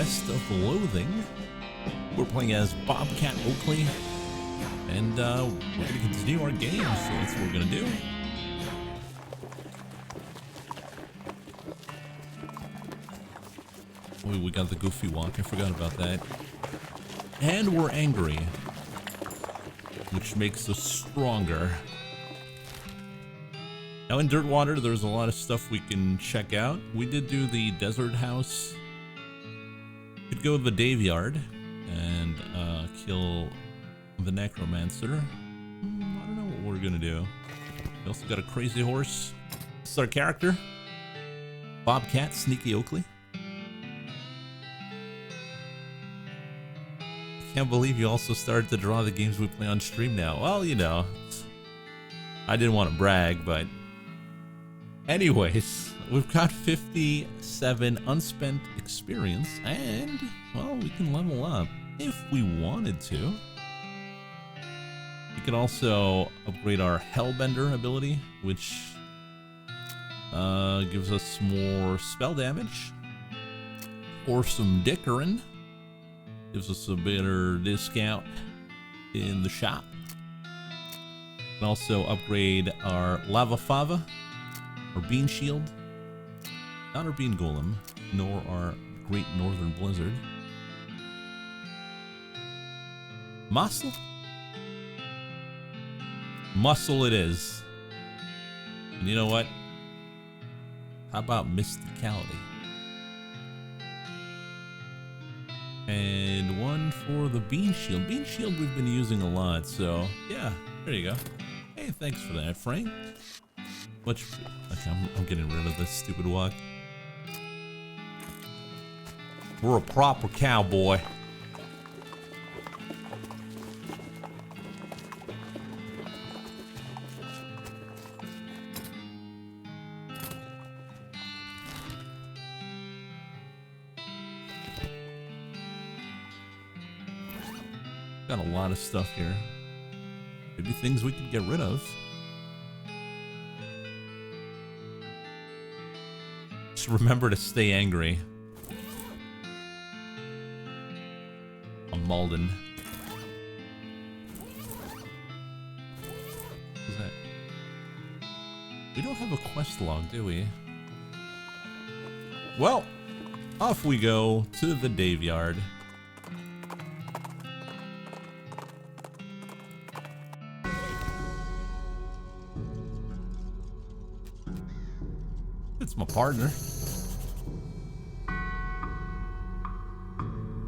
best of Loathing. We're playing as Bobcat Oakley, and we're going to continue our game, so that's what we're going to do. Oh, we got the goofy walk, I forgot about that. And we're angry, which makes us stronger. Now in Dirtwater, there's a lot of stuff we can check out. We did do the desert house. Could go to the Daveyard and kill the necromancer. I don't know what we're gonna do. We also got a crazy horse. This is our character, Bobcat Sneaky Oakley. Can't believe you also started to draw the games we play on stream now. Well, you know, I didn't want to brag, but anyways, we've got 57 unspent experience, and, well, we can level up if we wanted to. We can also upgrade our Hellbender ability, which gives us more spell damage, or some Dickerin. Gives us a better discount in the shop. We can also upgrade our Lava Fava, our Bean Shield, not our Bean Golem, nor our Great Northern Blizzard. Muscle? Muscle it is. And you know what? How about Mysticality? And one for the Bean Shield. Bean Shield we've been using a lot, so yeah, there you go. Hey, thanks for that, Frank. Much. Okay, I'm getting rid of this stupid walk. We're a proper cowboy. Got a lot of stuff here. Maybe things we could get rid of. Just remember to stay angry. I'm Malden. What's that? We don't have a quest log, do we? Well, off we go to the Daveyard. It's my partner.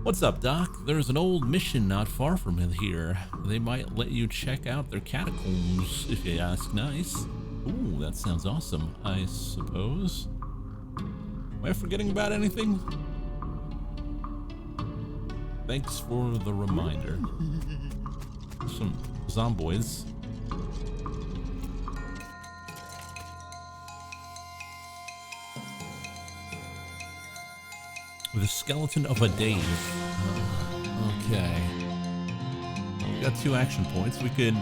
What's up, Doc? There's an old mission not far from here. They might let you check out their catacombs if you ask nice. Ooh, that sounds awesome, I suppose. Am I forgetting about anything? Thanks for the reminder. Some zomboids. The skeleton of a Dave. Okay. Well, we got 2 action points. We could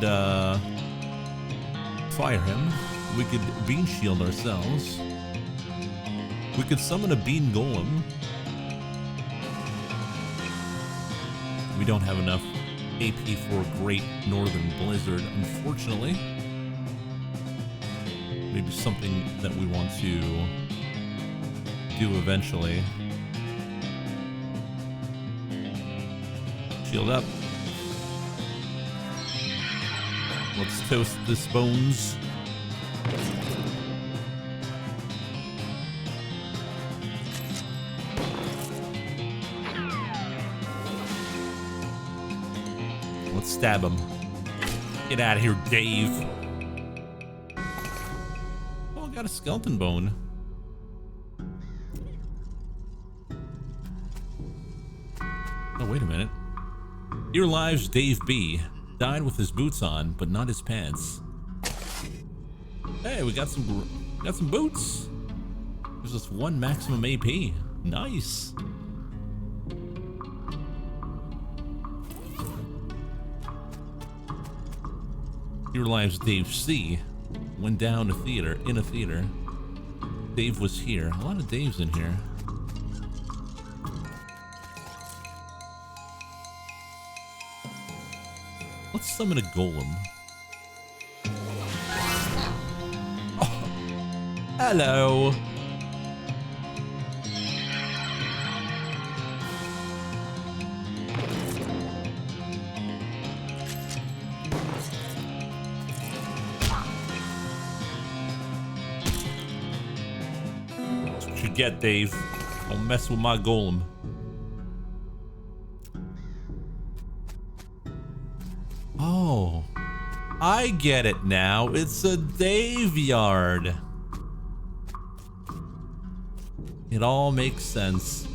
fire him. We could bean shield ourselves. We could summon a bean golem. We don't have enough AP for Great Northern Blizzard, unfortunately. Maybe something that we want to do eventually. Shield up. Let's toast this bones. Let's stab him. Get out of here, Dave. Oh, I got a skeleton bone. Oh, wait a minute. Here lies Dave B. Died with his boots on, but not his pants. Hey, we got some boots. There's just 1 maximum AP. Nice. Here lies Dave C. Went down in a theater. Dave was here. A lot of Daves in here. Let's summon a golem. Oh, hello. That's what you get, Dave. Don't mess with my golem. Oh, I get it now. It's a Daveyard. It all makes sense.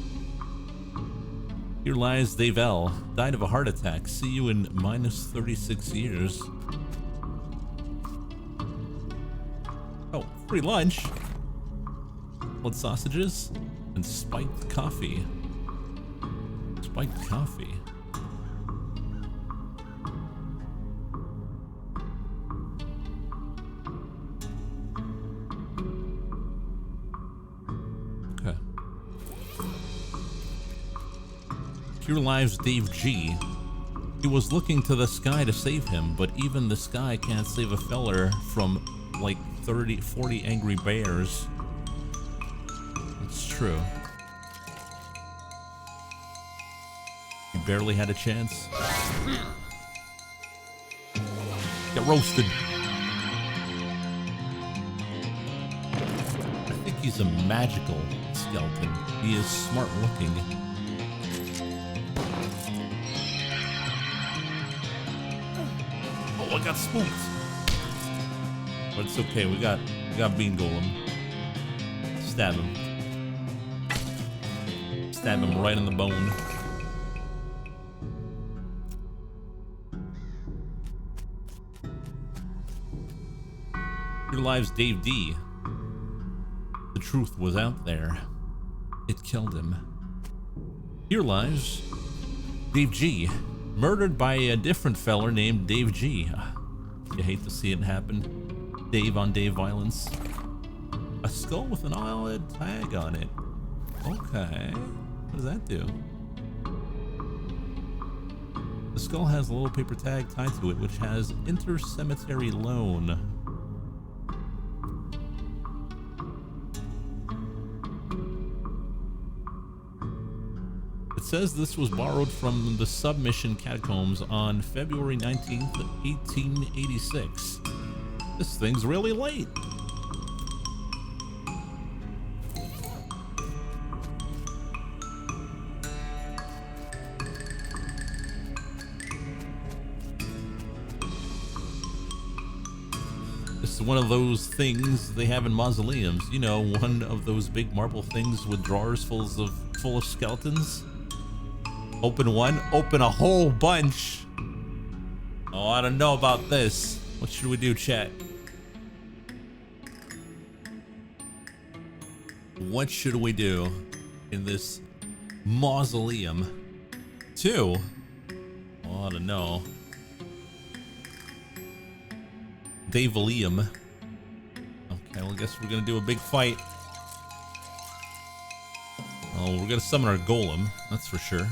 Here lies Dave L. Died of a heart attack. See you in minus 36 years. Oh, free lunch. Blood sausages and spiked coffee. Spiked coffee. Okay. Here lies Dave G. He was looking to the sky to save him, but even the sky can't save a feller from like 30, 40 angry bears. It's true. He barely had a chance. Get roasted. I think he's a magical skeleton. He is smart looking. Oh, I got spooked. But it's okay. We got Bean Golem. Stab him. Stab him right in the bone. Here lies Dave D. The truth was out there. It killed him. Here lies Dave G. Murdered by a different feller named Dave G. You hate to see it happen. Dave on Dave violence. A skull with an eyelid tag on it. Okay. What does that do? The skull has a little paper tag tied to it, which has intercemetery loan. It says this was borrowed from the submission catacombs on February 19th, 1886. This thing's really late. This is one of those things they have in mausoleums. You know, one of those big marble things with drawers full of skeletons. Open one, open a whole bunch. Oh, I don't know about this. What should we do, chat? What should we do in this mausoleum? 2? Oh, I don't know. Dave-a-lium. Okay, well, I guess we're gonna do a big fight. Oh, we're gonna summon our golem, that's for sure.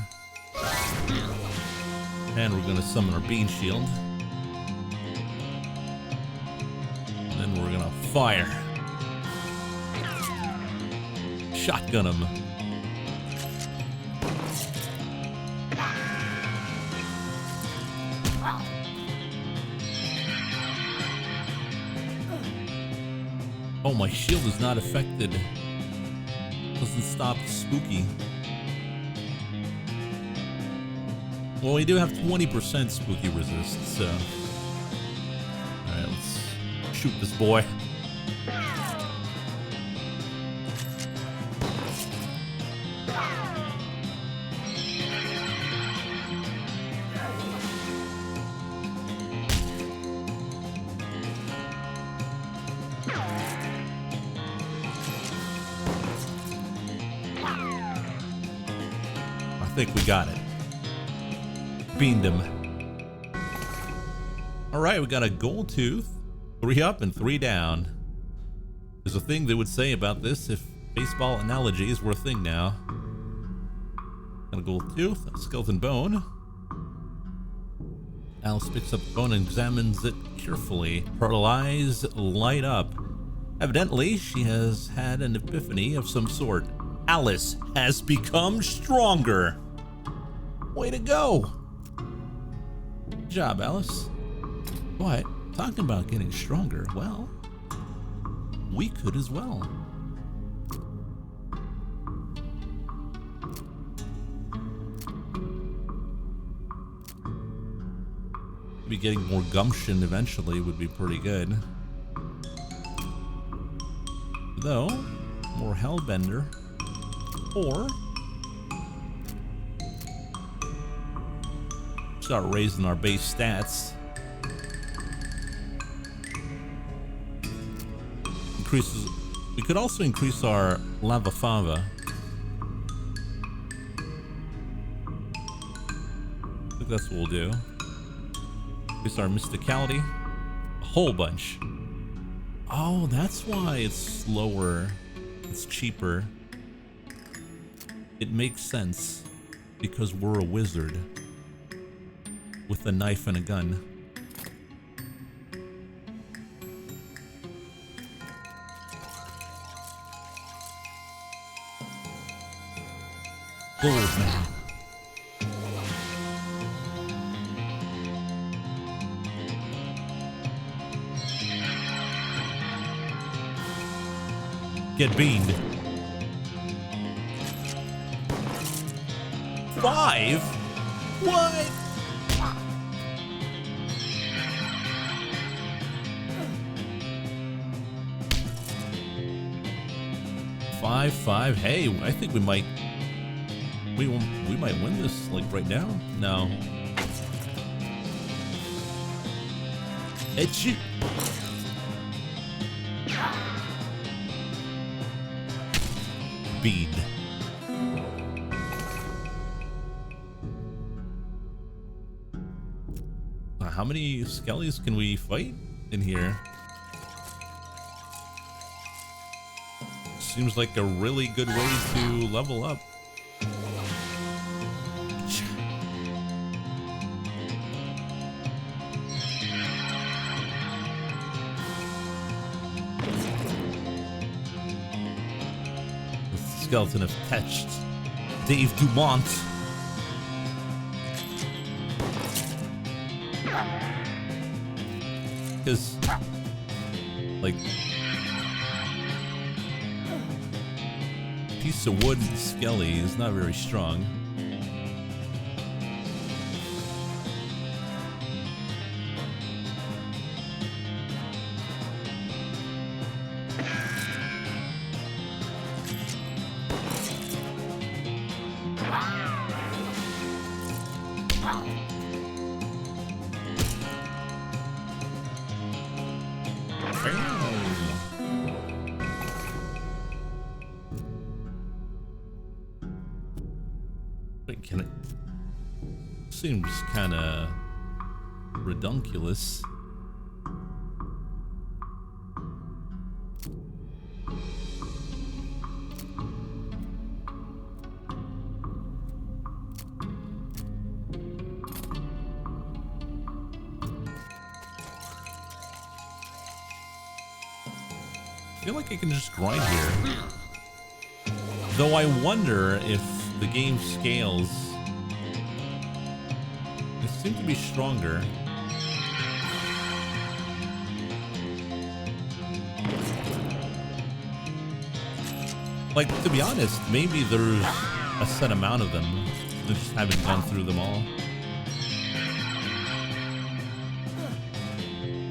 And we're gonna summon our bean shield. And then we're gonna fire. Shotgun him. Oh, my shield is not affected. Doesn't stop spooky. Well, we do have 20% spooky resist, so. Alright, let's shoot this boy. I think we got it. Beamed him. Alright, we got a gold tooth. 3 up and 3 down. There's a thing they would say about this if baseball analogies were a thing now. Got a gold tooth, a skeleton bone. Alice picks up the phone and examines it carefully. Her eyes light up. Evidently, she has had an epiphany of some sort. Alice has become stronger. Way to go. Good job, Alice. What? Talking about getting stronger. Well, we could as well. Maybe getting more gumption eventually would be pretty good. Though, more Hellbender. Or start raising our base stats. We could also increase our Lava Fava. I think that's what we'll do. Increase our Mysticality. A whole bunch. Oh, that's why it's slower. It's cheaper. It makes sense. Because we're a wizard. With a knife and a gun. Gold, man. Get beamed. 5? What? Five. Hey, I think we might win this like right now. No. It's you. Bead. How many skellies can we fight in here? Seems like a really good way to level up. The skeleton of Tetched. Dave Dumont. Because, like, piece of wood skelly is not very strong. Seems kind of redunculous. I feel like I can just grind here. Though I wonder if the game scales. They seem to be stronger. Like, to be honest, maybe there's a set amount of them. I just haven't gone through them all.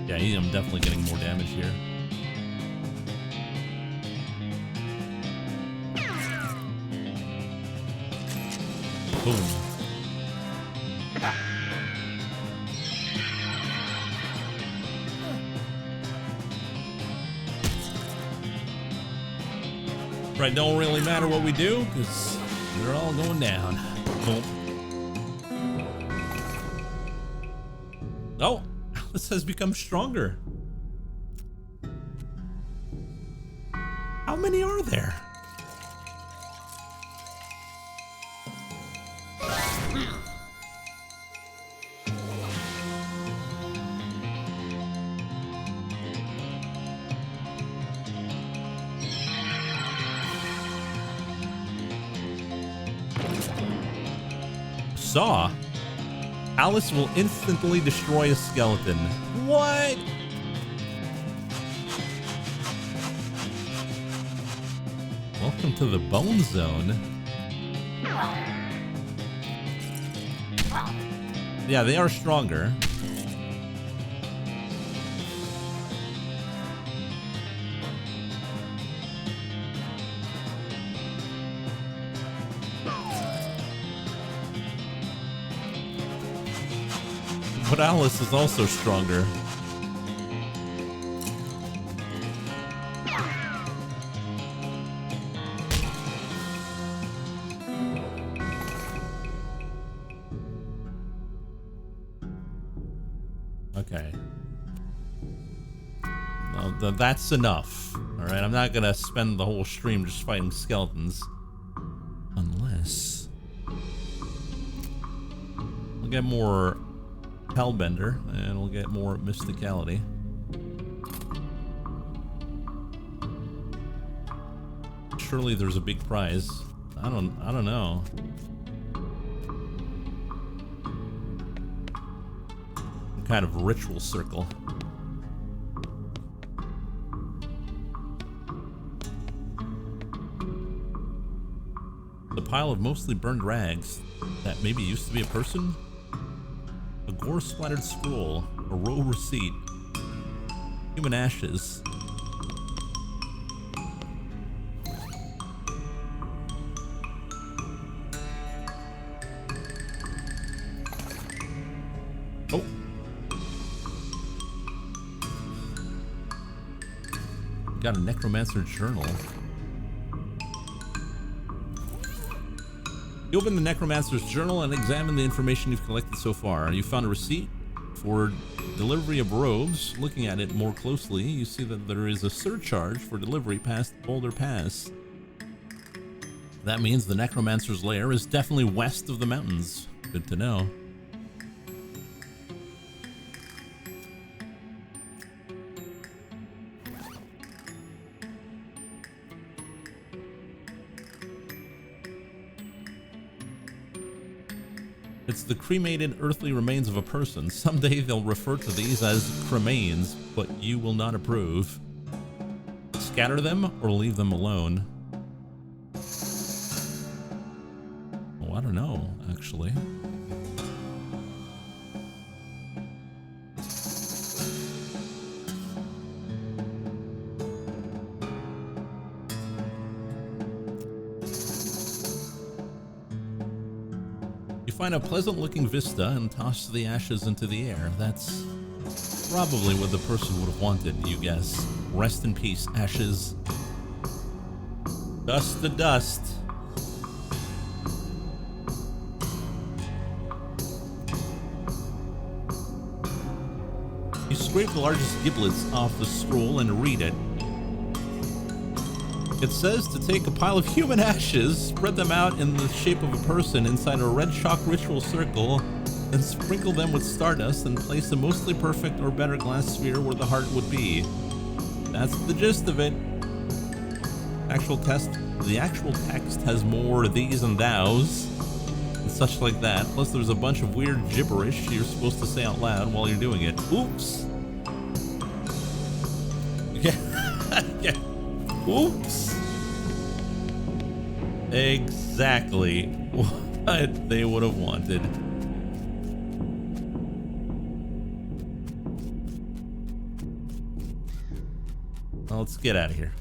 Yeah, I'm definitely getting more damage here. Boom. Right, don't really matter what we do, because they're all going down. Boom. Oh, Alice has become stronger. How many are there? saw. Alice will instantly destroy a skeleton. What? Welcome to the Bone Zone. Yeah, they are stronger. But Alice is also stronger. Okay. Well, that's enough. Alright, I'm not gonna spend the whole stream just fighting skeletons. Unless... we'll get more Hellbender, and we'll get more Mysticality. Surely there's a big prize. I don't know. Some kind of ritual circle. The pile of mostly burned rags that maybe used to be a person? A gore-splattered scroll, a row receipt, human ashes. Oh. Got a necromancer journal. You open the necromancer's journal and examine the information you've collected so far. You found a receipt for delivery of robes. Looking at it more closely, you see that there is a surcharge for delivery past Boulder Pass. That means the necromancer's lair is definitely west of the mountains. Good to know. It's the cremated earthly remains of a person. Someday they'll refer to these as cremains, but you will not approve. Scatter them or leave them alone. Oh, I don't know, actually. Find a pleasant-looking vista and toss the ashes into the air. That's probably what the person would have wanted, you guess. Rest in peace, ashes. Dust to dust. You scrape the largest giblets off the scroll and read it. It says to take a pile of human ashes, spread them out in the shape of a person inside a red chalk ritual circle, and sprinkle them with stardust and place a mostly perfect or better glass sphere where the heart would be. That's the gist of it. The actual text has more these and thous and such like that. Plus there's a bunch of weird gibberish you're supposed to say out loud while you're doing it. Oops. Yeah. Oops. Exactly what they would have wanted. Well, let's get out of here.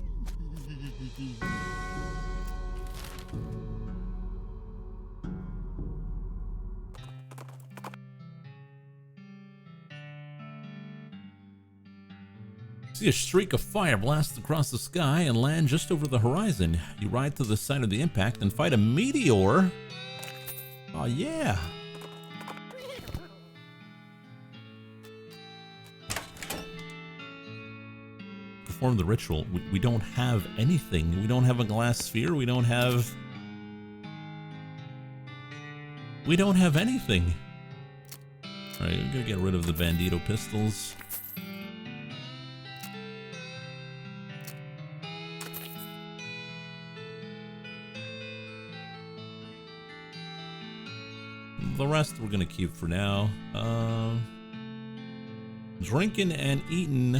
See a streak of fire blast across the sky and land just over the horizon. You ride to the site of the impact and fight a meteor. Oh yeah. Perform the ritual. We don't have anything. We don't have a glass sphere. We don't have anything. Alright, we're gonna get rid of the Bandito pistols. The rest we're gonna keep for now. Drinking and eating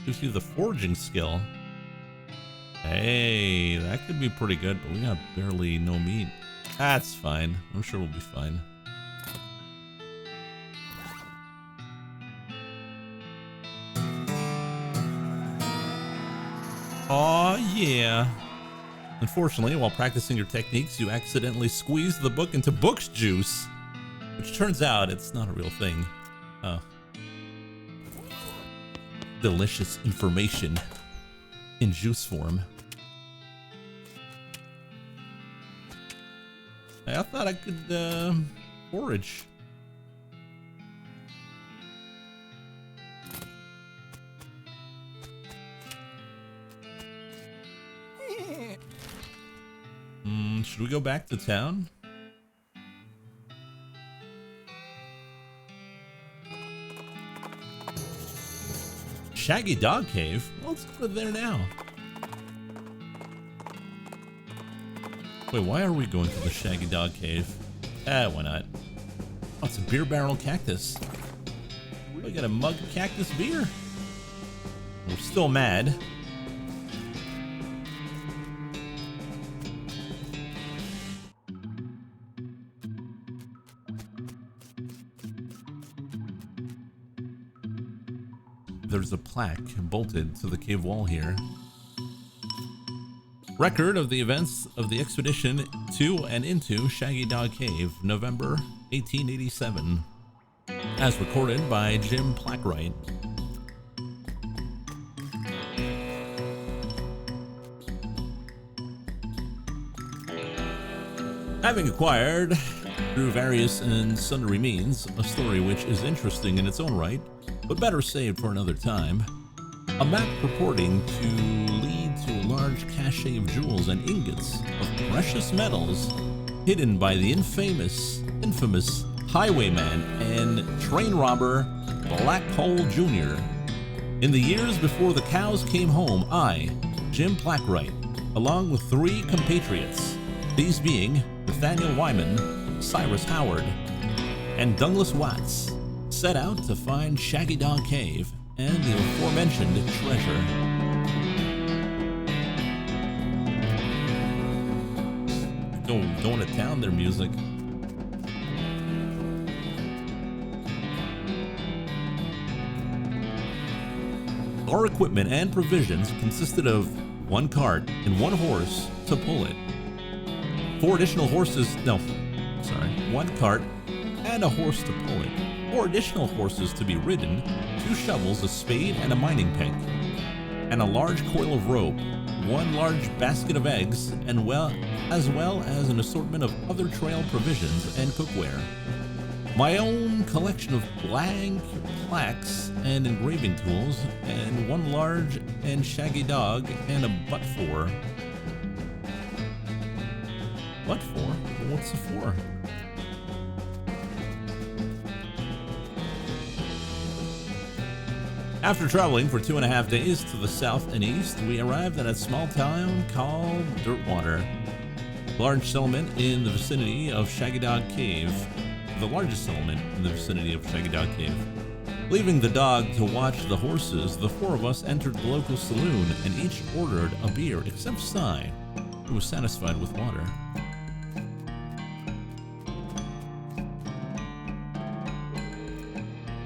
gives you the foraging skill. Hey, that could be pretty good, but we got barely no meat. That's fine. I'm sure we'll be fine. Aw, yeah. Unfortunately, while practicing your techniques, you accidentally squeeze the book into book's juice, which turns out it's not a real thing. Oh. Delicious information in juice form. I thought I could forage. Should we go back to town? Shaggy Dog Cave? Well, let's go there now. Wait, why are we going to the Shaggy Dog Cave? Why not? Oh, it's a beer barrel cactus. We got a mug cactus beer. We're still mad. There's a plaque bolted to the cave wall here. Record of the events of the expedition to and into Shaggy Dog Cave, November 1887. As recorded by Jim Plackwright. Having acquired, through various and sundry means, a story which is interesting in its own right, but better saved for another time, a map purporting to lead to a large cache of jewels and ingots of precious metals hidden by the infamous highwayman and train robber Black Hole Jr. In the years before the cows came home, I, Jim Plackwright, along with 3 compatriots, these being Nathaniel Wyman, Cyrus Howard, and Douglas Watts, set out to find Shaggy Dog Cave and the aforementioned treasure. Going to town, their music. Our equipment and provisions consisted of 1 cart and 1 horse to pull it. 4 additional horses, 1 cart and a horse to pull it. 4 additional horses to be ridden, 2 shovels, a spade, and a mining pick, and a large coil of rope, 1 large basket of eggs, and as well as an assortment of other trail provisions and cookware. My own collection of blank plaques and engraving tools, and 1 large and shaggy dog, and a butt for. Butt for? What's it for? After traveling for 2.5 days to the south and east, we arrived at a small town called Dirtwater, large settlement in the vicinity of Shaggy Dog Cave, the largest settlement in the vicinity of Shaggy Dog Cave. Leaving the dog to watch the horses, the 4 of us entered the local saloon and each ordered a beer except Cy, who was satisfied with water.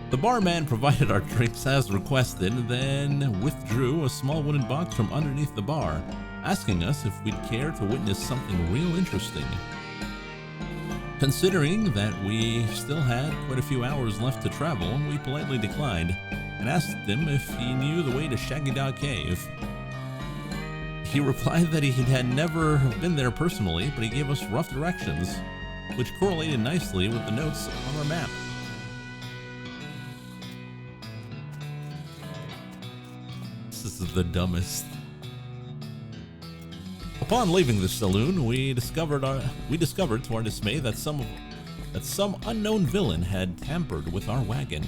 The barman provided our drinks as requested, then withdrew a small wooden box from underneath the bar, asking us if we'd care to witness something real interesting. Considering that we still had quite a few hours left to travel, we politely declined and asked him if he knew the way to Shaggy Dog Cave. He replied that he had never been there personally, but he gave us rough directions, which correlated nicely with the notes on our map. This is the dumbest. Upon leaving the saloon, we discovered to our dismay that some unknown villain had tampered with our wagon.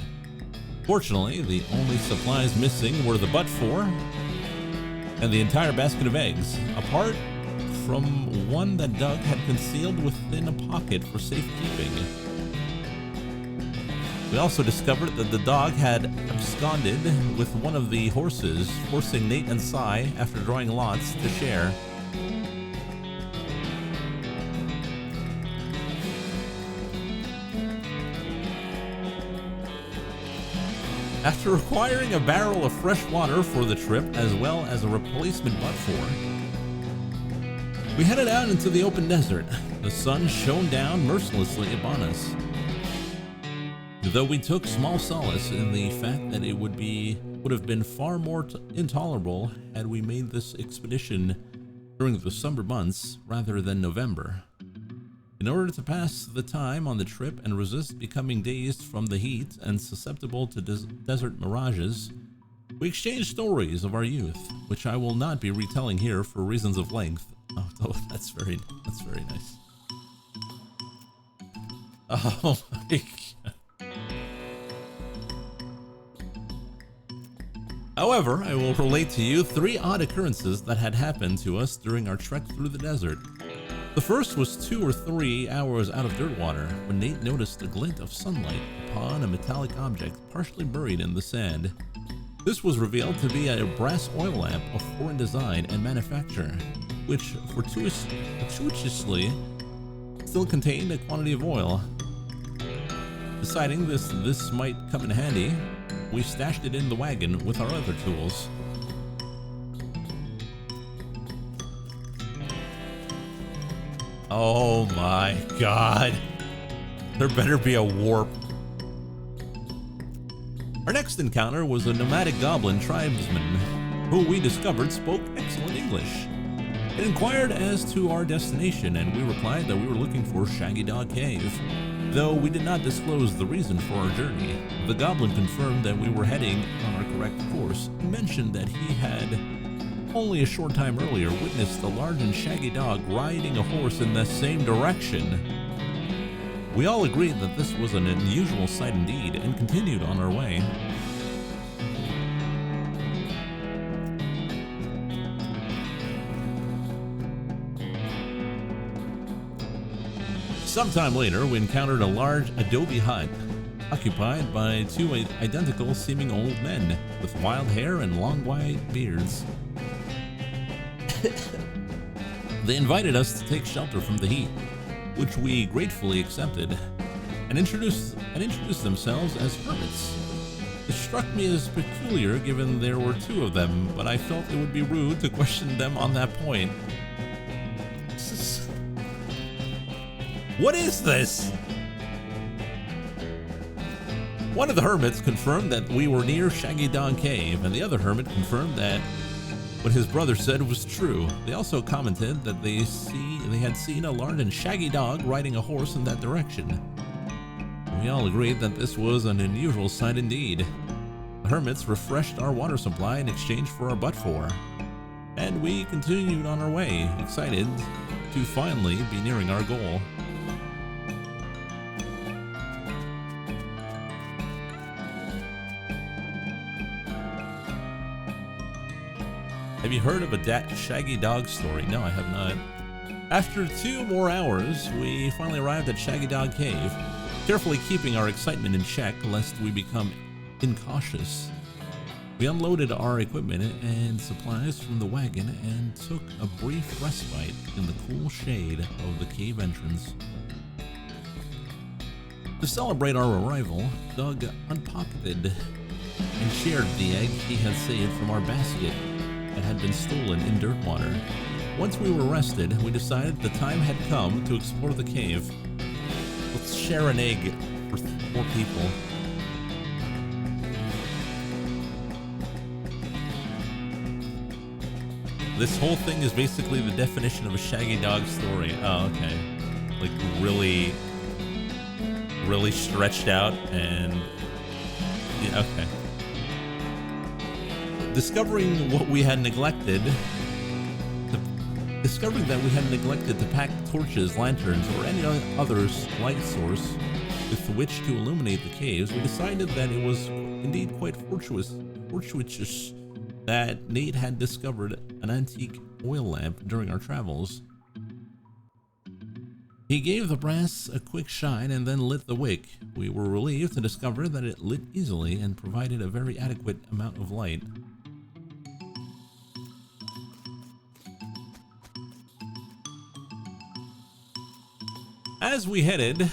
Fortunately, the only supplies missing were the butt for and the entire basket of eggs, apart from one that Doug had concealed within a pocket for safekeeping. We also discovered that the dog had absconded with one of the horses, forcing Nate and Cy, after drawing lots, to share. After acquiring a barrel of fresh water for the trip, as well as a replacement butt-for, we headed out into the open desert. The sun shone down mercilessly upon us, though we took small solace in the fact that it would have been far more intolerable had we made this expedition during the summer months rather than November. In order to pass the time on the trip and resist becoming dazed from the heat and susceptible to desert mirages, we exchanged stories of our youth, which I will not be retelling here for reasons of length. Oh, that's very nice. Oh my God. However, I will relate to you 3 odd occurrences that had happened to us during our trek through the desert. The first was 2 or 3 hours out of Dirtwater when Nate noticed a glint of sunlight upon a metallic object partially buried in the sand. This was revealed to be a brass oil lamp of foreign design and manufacture, which fortuitously still contained a quantity of oil. Deciding this might come in handy, we stashed it in the wagon with our other tools. Oh my God. There better be a warp. Our next encounter was a nomadic goblin tribesman who we discovered spoke excellent English. It inquired as to our destination, and we replied that we were looking for Shaggy Dog Cave. Though we did not disclose the reason for our journey, the goblin confirmed that we were heading on our correct course and mentioned that he had only a short time earlier witnessed a large and shaggy dog riding a horse in the same direction. We all agreed that this was an unusual sight indeed and continued on our way. Sometime later, we encountered a large adobe hut occupied by 2 identical seeming old men with wild hair and long white beards. They invited us to take shelter from the heat, which we gratefully accepted, and introduced themselves as hermits. It struck me as peculiar given there were 2 of them, but I felt it would be rude to question them on that point. What is this? One of the hermits confirmed that we were near Shaggy Dog Cave, and the other hermit confirmed that what his brother said was true. They also commented that they had seen a large and shaggy dog riding a horse in that direction. We all agreed that this was an unusual sight indeed. The hermits refreshed our water supply in exchange for our butt-for, and we continued on our way, excited to finally be nearing our goal. Have you heard of a shaggy dog story? No, I have not. After 2 more hours, we finally arrived at Shaggy Dog Cave, carefully keeping our excitement in check lest we become incautious. We unloaded our equipment and supplies from the wagon and took a brief respite in the cool shade of the cave entrance. To celebrate our arrival, Doug unpocketed and shared the egg he had saved from our basket that had been stolen in Dirtwater. Once we were rested, we decided the time had come to explore the cave. Let's share an egg for 4 people. This whole thing is basically the definition of a shaggy dog story. Oh, okay. Like really stretched out and yeah, okay. Discovering that we had neglected to pack torches, lanterns, or any other light source with which to illuminate the caves, we decided that it was indeed quite fortuitous that Nate had discovered an antique oil lamp during our travels. He gave the brass a quick shine and then lit the wick. We were relieved to discover that it lit easily and provided a very adequate amount of light. As we headed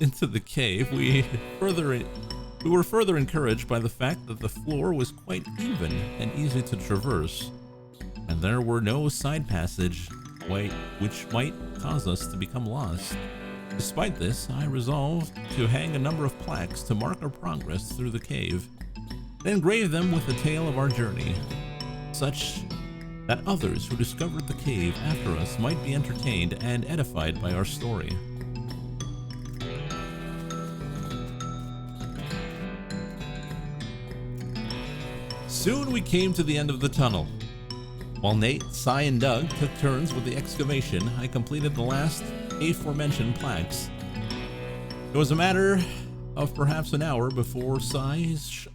into the cave, we were further encouraged by the fact that the floor was quite even and easy to traverse, and there were no side passage which might cause us to become lost. Despite this, I resolved to hang a number of plaques to mark our progress through the cave, and engrave them with the tale of our journey, such that others who discovered the cave after us might be entertained and edified by our story. Soon we came to the end of the tunnel. While Nate, Cy, and Doug took turns with the excavation, I completed the last aforementioned plaques. It was a matter of perhaps an hour before Cy's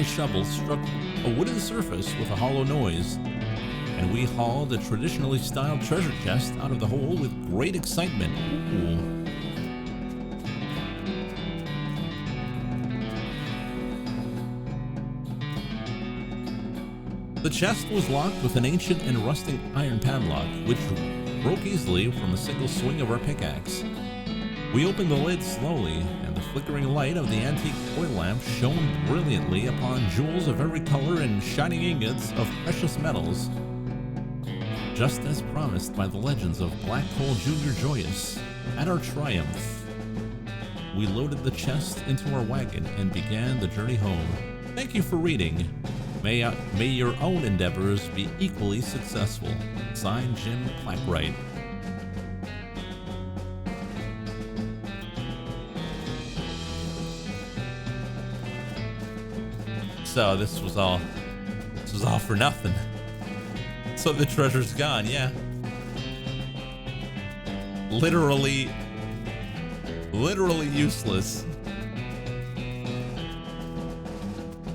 shovel struck a wooden surface with a hollow noise, and we hauled a traditionally styled treasure chest out of the hole with great excitement. Ooh. The chest was locked with an ancient and rusting iron padlock, which broke easily from a single swing of our pickaxe. We opened the lid slowly, and the flickering light of the antique oil lamp shone brilliantly upon jewels of every color and shining ingots of precious metals, just as promised by the legends of Black Hole Junior Joyous. At our triumph, we loaded the chest into our wagon and began the journey home. Thank you for reading. May your own endeavors be equally successful. Signed, Jim Plackwright. So this was all for nothing. So the treasure's gone, yeah. Literally useless.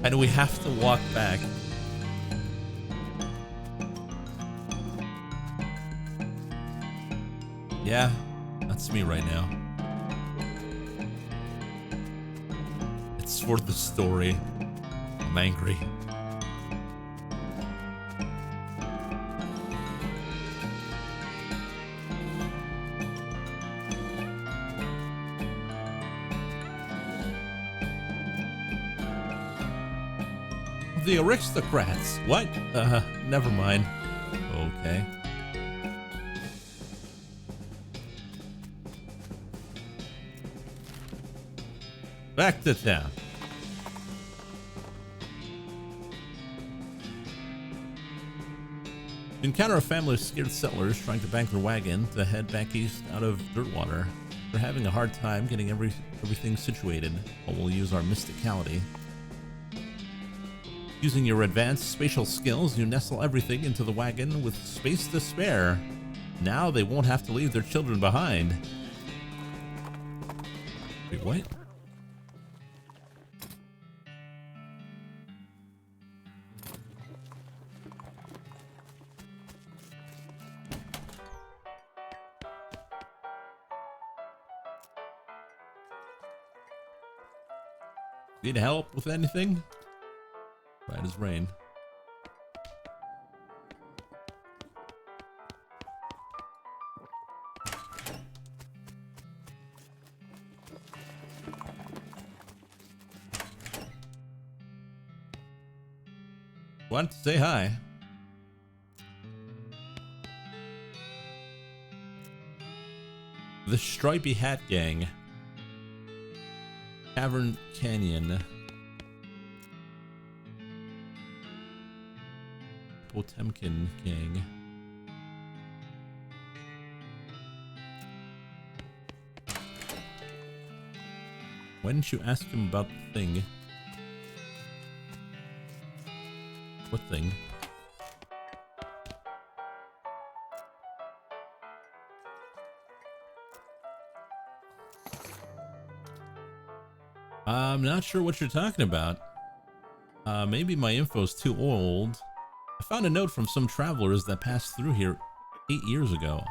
And we have to walk back. Yeah, that's me right now. It's for the story. I'm angry. The aristocrats. What? Never mind. Okay. Back to town. You encounter a family of scared settlers trying to bank their wagon to head back east out of Dirtwater. They're having a hard time getting everything situated, but we'll use our mysticality. Using your advanced spatial skills, you nestle everything into the wagon with space to spare. Now they won't have to leave their children behind. Wait, what? Need help with anything? Right as rain. Want to say hi? The Stripy Hat Gang. Cavern Canyon. Potemkin Gang. Why didn't you ask him about the thing? What thing? I'm not sure what you're talking about. Maybe my info's too old. I found a note from some travelers that passed through here 8 years ago.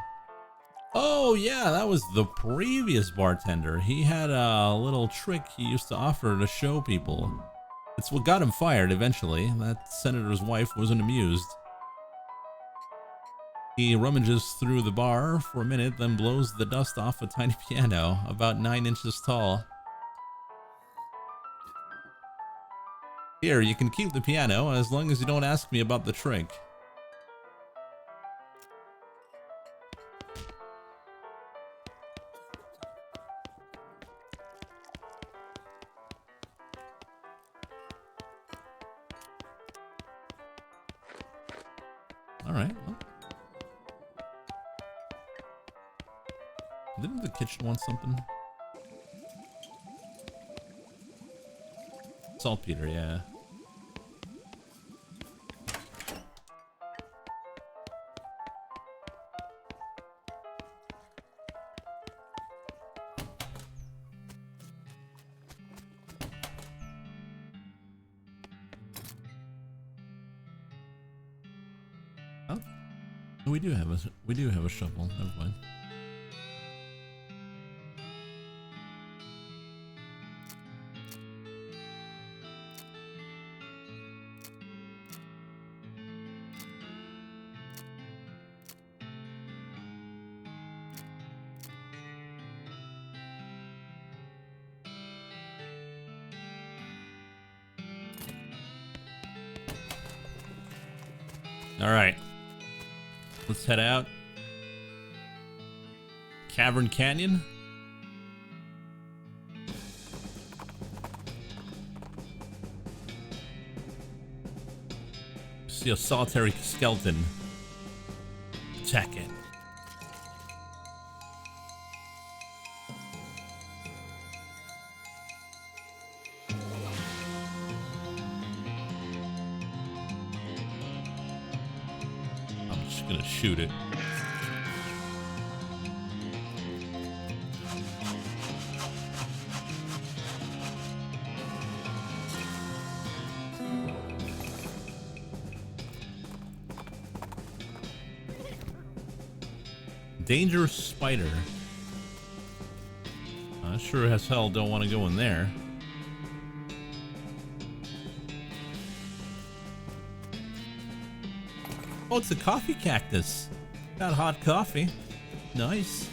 Oh yeah, that was the previous bartender. He had a little trick he used to offer to show people. It's what got him fired eventually. That senator's wife wasn't amused. He rummages through the bar for a minute, then blows the dust off a tiny piano, about 9 inches tall. Here, you can keep the piano as long as you don't ask me about the trick. Alright, well. Didn't the kitchen want something? Saltpeter, yeah. Oh, we do have a shovel. Never mind. All right, let's head out. Cavern Canyon. See a solitary skeleton. Attack it. Gonna shoot it. Dangerous spider. I sure as hell don't want to go in there. Oh, it's a coffee cactus. Got hot coffee. Nice.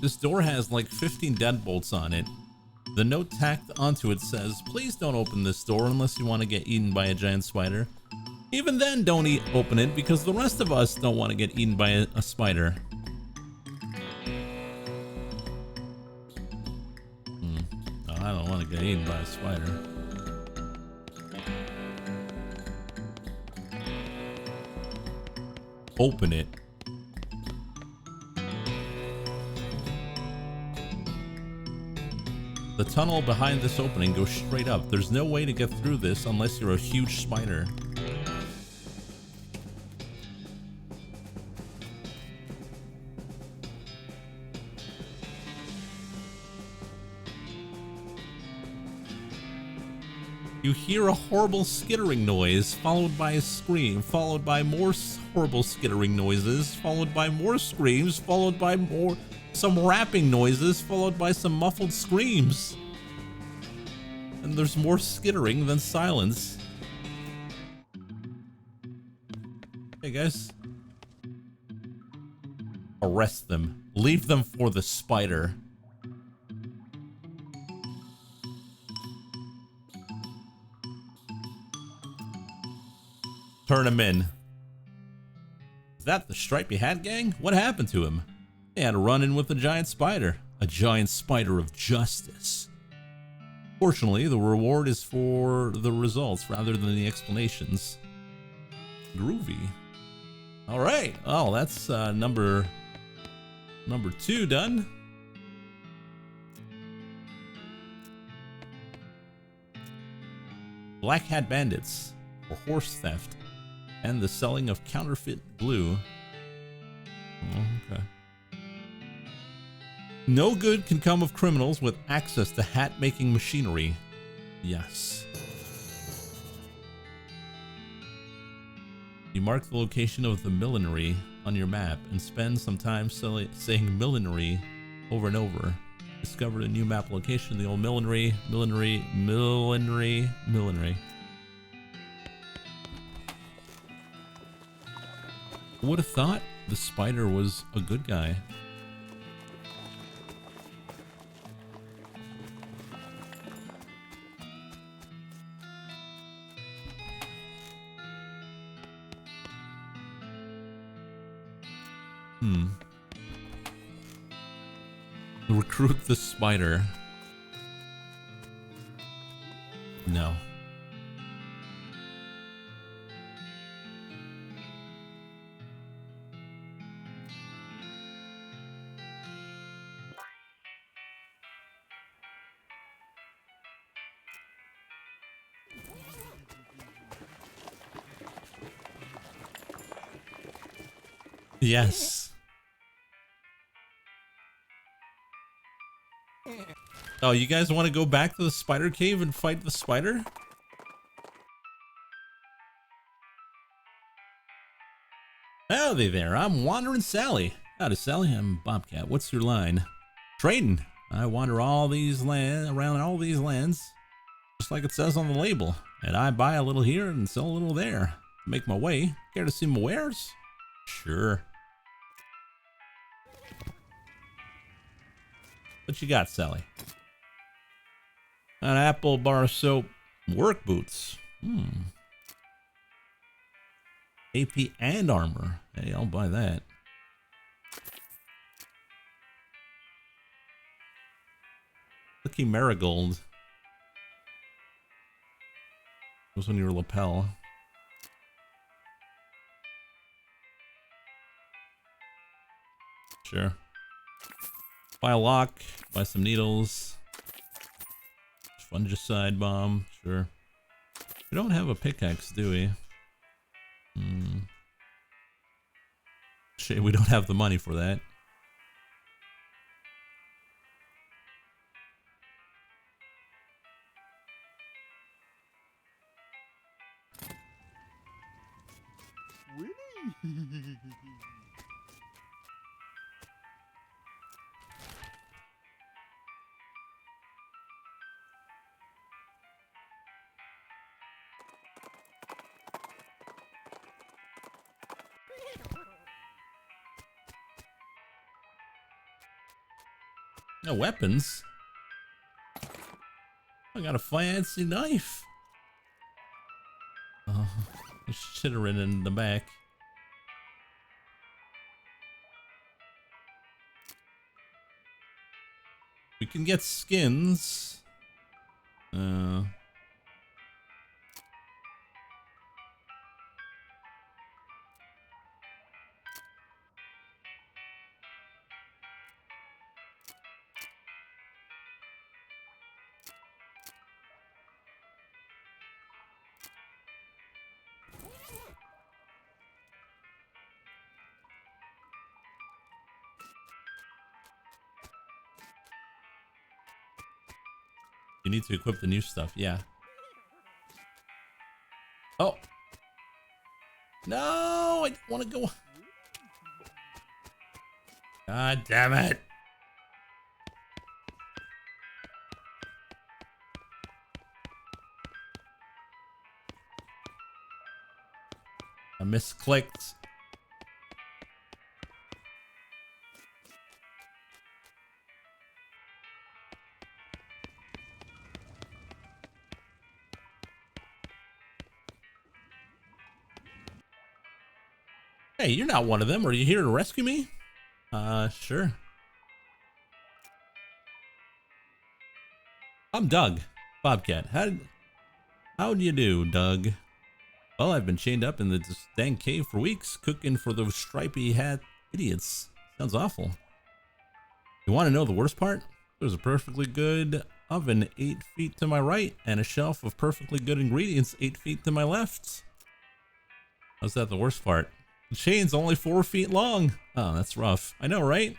This door has like 15 deadbolts on it. The note tacked onto it says, "Please don't open this door unless you want to get eaten by a giant spider." Even then, don't open it because the rest of us don't want to get eaten by a spider. No, I don't want to get eaten by a spider. Open it. The tunnel behind this opening goes straight up. There's no way to get through this unless you're a huge spider. You hear a horrible skittering noise, followed by a scream, followed by more horrible skittering noises, followed by more screams, followed by some rapping noises, followed by some muffled screams. And there's more skittering than silence. Hey guys. Arrest them. Leave them for the spider. Turn him in. Is that the stripy hat gang? What happened to him? They had a run-in with a giant spider. A giant spider of justice. Fortunately, the reward is for the results rather than the explanations. Groovy. Alright. Oh, that's number 2 done. Black Hat Bandits for horse theft and the selling of counterfeit glue. Oh, okay. No good can come of criminals with access to hat-making machinery. Yes. You mark the location of the millinery on your map and spend some time saying millinery over and over. Discovered a new map location, the old millinery. Would have thought the spider was a good guy. Recruit the spider. No. Yes. Oh, you guys want to go back to the spider cave and fight the spider? Howdy there, I'm Wandering Sally. Howdy Sally, I'm Bobcat. What's your line? Trading. I wander around all these lands, just like it says on the label. And I buy a little here and sell a little there. To make my way. Care to see my wares? Sure. What you got, Sally? An apple bar soap, work boots. AP and armor. Hey, I'll buy that. Lucky marigold. Goes on your lapel. Sure. Buy a lock. Buy some needles. Fungicide bomb, sure. We don't have a pickaxe, do we? Shit, we don't have the money for that. No weapons. I got a fancy knife. Oh, I should have ridden in the back. We can get skins. You need to equip the new stuff, yeah. Oh. No, I don't want to go. God damn it. I misclicked. Hey, you're not one of them. Are you here to rescue me? Sure. I'm Doug. Bobcat. How do you do, Doug? Well, I've been chained up in this dang cave for weeks, cooking for those stripy hat idiots. Sounds awful. You want to know the worst part? There's a perfectly good oven 8 feet to my right, and a shelf of perfectly good ingredients 8 feet to my left. How's that the worst part? The chain's only 4 feet long. Oh, that's rough. I know, right?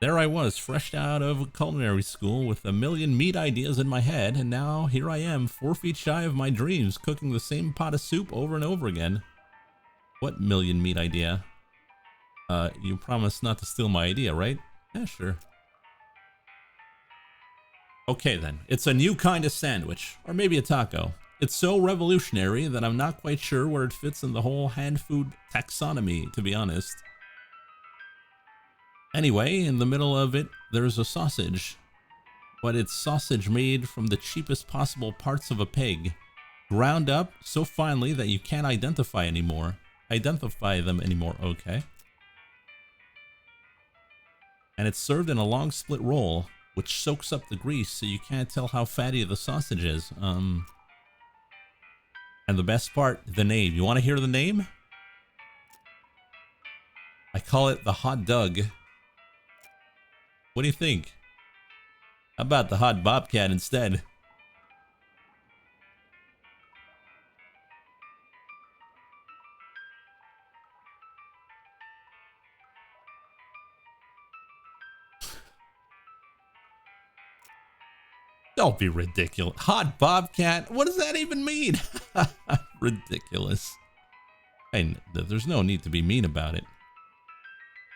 There I was, fresh out of culinary school with a million meat ideas in my head, and now here I am, 4 feet shy of my dreams, cooking the same pot of soup over and over again. What million meat idea? You promised not to steal my idea, right? Yeah, sure. Okay then, it's a new kind of sandwich, or maybe a taco. It's so revolutionary that I'm not quite sure where it fits in the whole hand food taxonomy, to be honest. Anyway, in the middle of it, there's a sausage. But it's sausage made from the cheapest possible parts of a pig, ground up so finely that you can't identify them anymore, okay. And it's served in a long split roll, which soaks up the grease so you can't tell how fatty the sausage is. And the best part, the name. You want to hear the name? I call it the hot dog. What do you think? How about the hot bobcat instead? Don't be ridiculous. Hot bobcat? What does that even mean? Ridiculous. And there's no need to be mean about it.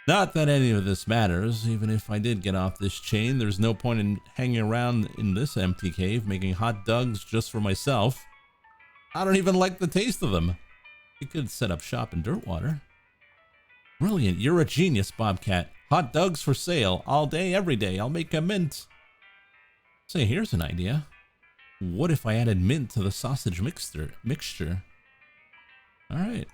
Not that any of this matters. Even if I did get off this chain, there's no point in hanging around in this empty cave making hot dogs just for myself. I don't even like the taste of them. You could set up shop in Dirtwater. Brilliant. You're a genius, Bobcat. Hot dogs for sale. All day, every day. I'll make a mint. Say, here's an idea. What if I added mint to the sausage mixture? All right.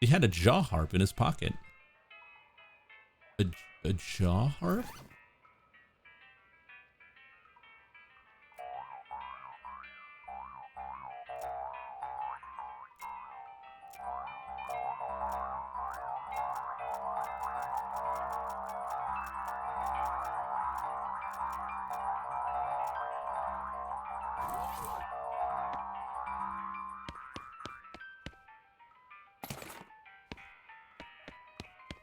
He had a jaw harp in his pocket. A jaw harp?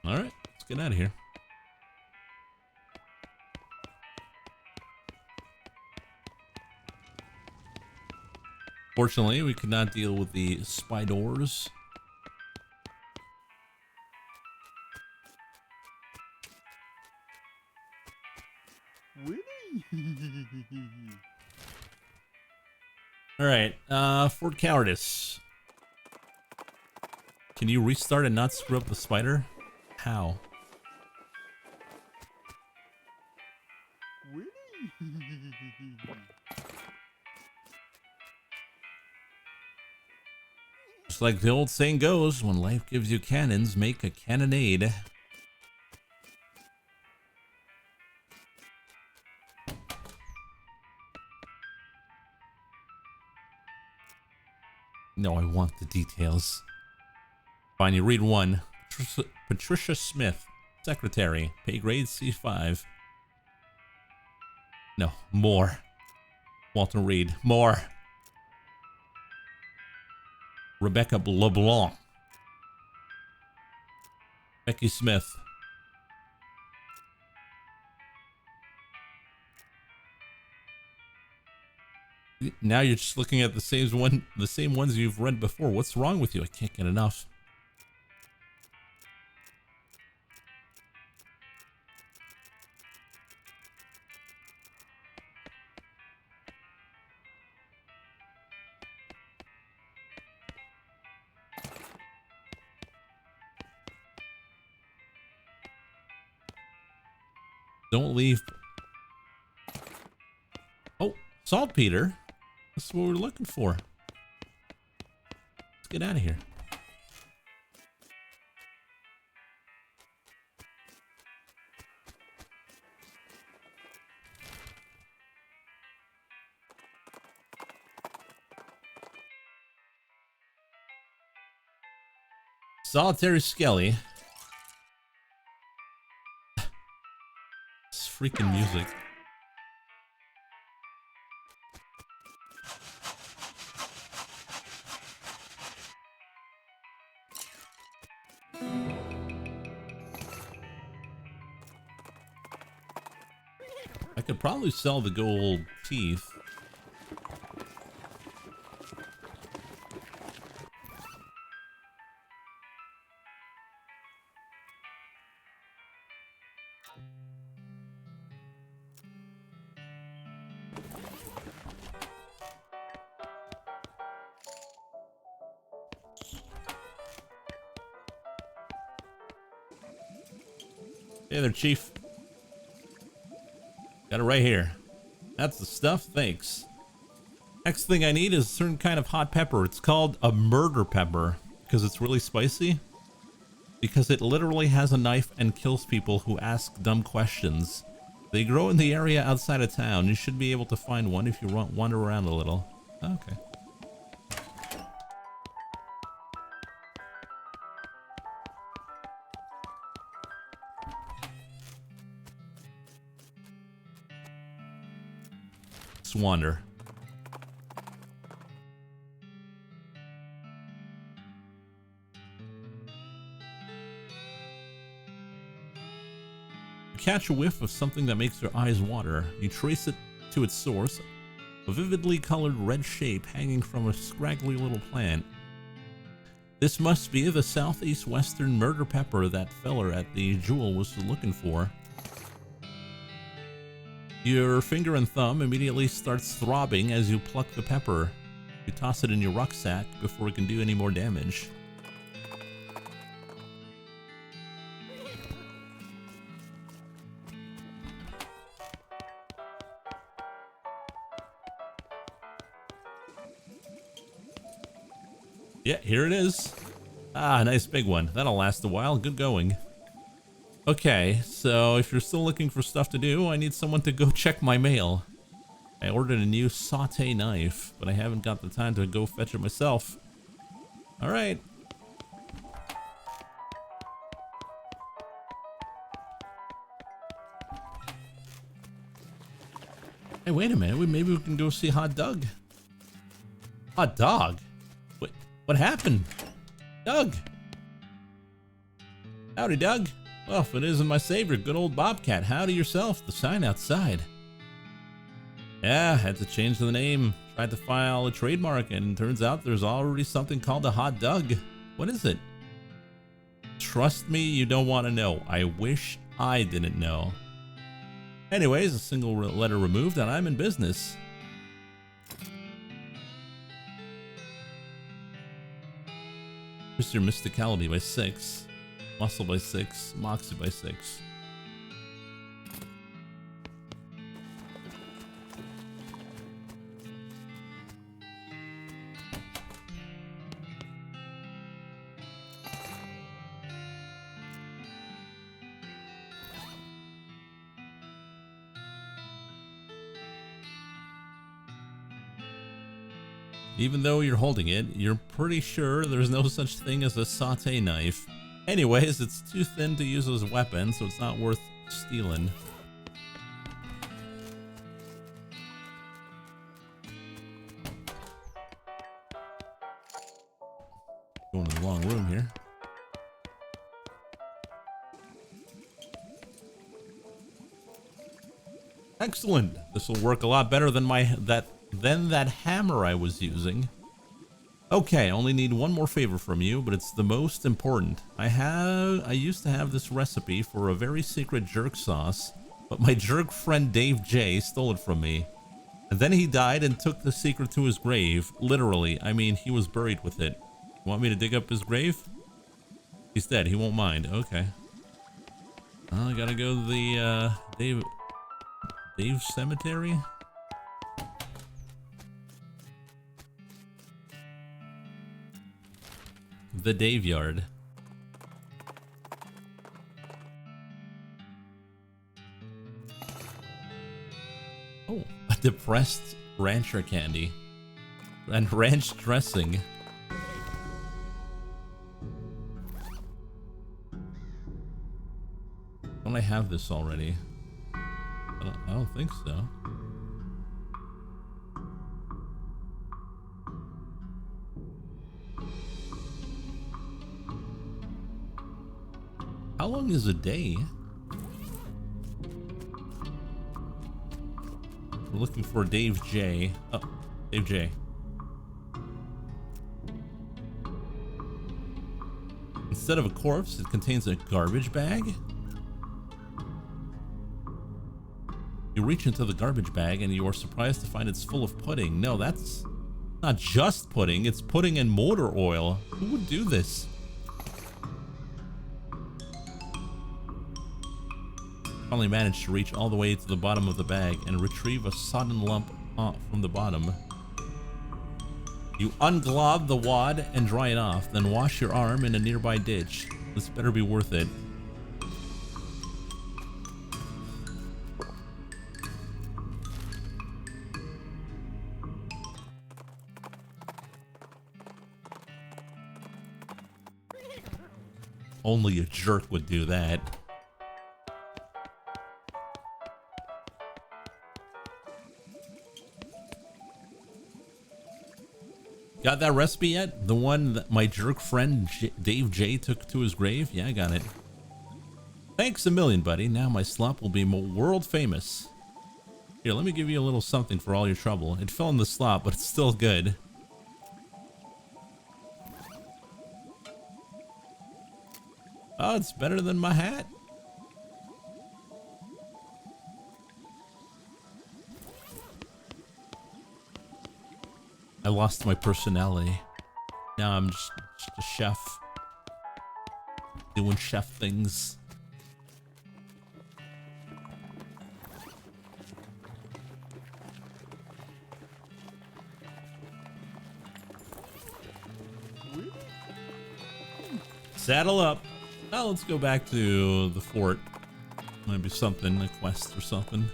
All right, let's get out of here. Fortunately, we could not deal with the spiders. All right, for cowardice. Can you restart and not screw up the spider? How? Just like the old saying goes, when life gives you cannons, make a cannonade. No, I want the details. Fine, you read one. Patricia Smith, secretary, pay grade C5. No, more. Walter Reed, more. Rebecca LeBlanc. Becky Smith. Now you're just looking at the same ones you've read before. What's wrong with you? I can't get enough. Don't leave. Oh, saltpeter. That's what we're looking for. Let's get out of here. Solitary Skelly. freaking music. I could probably sell the gold teeth. Hey there, Chief. Got it right here. That's the stuff, thanks. Next thing I need is a certain kind of hot pepper. It's called a murder pepper because it's really spicy. Because it literally has a knife and kills people who ask dumb questions. They grow in the area outside of town. You should be able to find one if you wander around a little. Okay. Let's wander. Catch a whiff of something that makes your eyes water. You trace it to its source, a vividly colored red shape hanging from a scraggly little plant. This must be the southeast western murder pepper that feller at the jewel was looking for. Your finger and thumb immediately starts throbbing as you pluck the pepper. You toss it in your rucksack before it can do any more damage. Yeah, here it is. Ah, nice big one. That'll last a while. Good going. Okay, so if you're still looking for stuff to do, I need someone to go check my mail. I ordered a new saute knife, but I haven't got the time to go fetch it myself. All right. Hey, wait a minute. Maybe we can go see Hot Doug. Hot Dog? What happened? Doug! Howdy, Doug. Well, if it isn't my savior, good old Bobcat, howdy yourself, the sign outside. Yeah, had to change the name. Tried to file a trademark, and turns out there's already something called a Hot Doug. What is it? Trust me, you don't want to know. I wish I didn't know. Anyways, a single letter removed, and I'm in business. Just your mysticality by 6, muscle by 6, moxie by 6. Even though you're holding it, you're pretty sure there's no such thing as a saute knife. Anyways, it's too thin to use as a weapon, so it's not worth stealing. Going to the wrong room here. Excellent. This will work a lot better than that hammer I was using. Okay, I only need one more favor from you, but it's the most important. I used to have this recipe for a very secret jerk sauce, but my jerk friend Dave J stole it from me. And then he died and took the secret to his grave. Literally, I mean, he was buried with it. You want me to dig up his grave? He's dead, he won't mind. Okay. I gotta go to the Dave Cemetery? The Dave Yard. Oh, a depressed rancher candy. And ranch dressing. Don't I have this already? I don't think so. How long is a day? We're looking for Dave J. Oh, Dave J. Instead of a corpse, it contains a garbage bag. You reach into the garbage bag and you are surprised to find it's full of pudding. No, that's not just pudding, it's pudding and motor oil. Who would do this? Finally managed to reach all the way to the bottom of the bag and retrieve a sodden lump from the bottom. You unglob the wad and dry it off, then wash your arm in a nearby ditch. This better be worth it. Only a jerk would do that. Got that recipe yet? The one that my jerk friend Dave J took to his grave? Yeah, I got it. Thanks a million, buddy. Now my slop will be world famous. Here, let me give you a little something for all your trouble. It fell in the slop, but it's still good. Oh, it's better than my hat. I lost my personality. Now I'm just a chef. Doing chef things. Saddle up. Now let's go back to the fort. Might be something, a quest or something.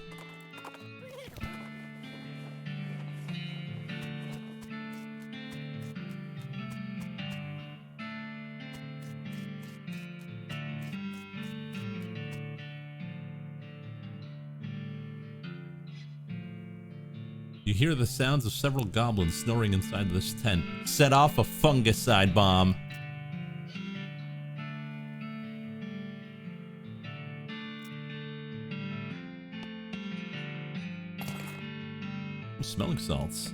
You hear the sounds of several goblins snoring inside this tent. Set off a fungicide bomb. Smelling salts.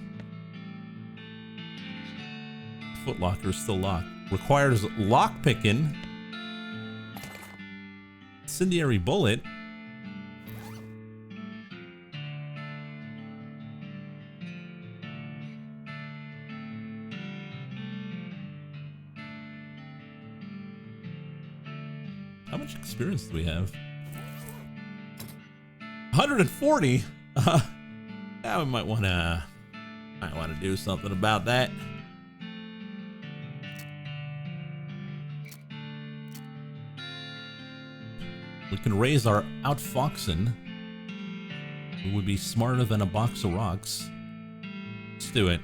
Footlocker is still locked. Requires lock picking. Incendiary bullet. How much experience do we have? 140? Yeah, we might wanna do something about that. We can raise our outfoxing. We would be smarter than a box of rocks. Let's do it.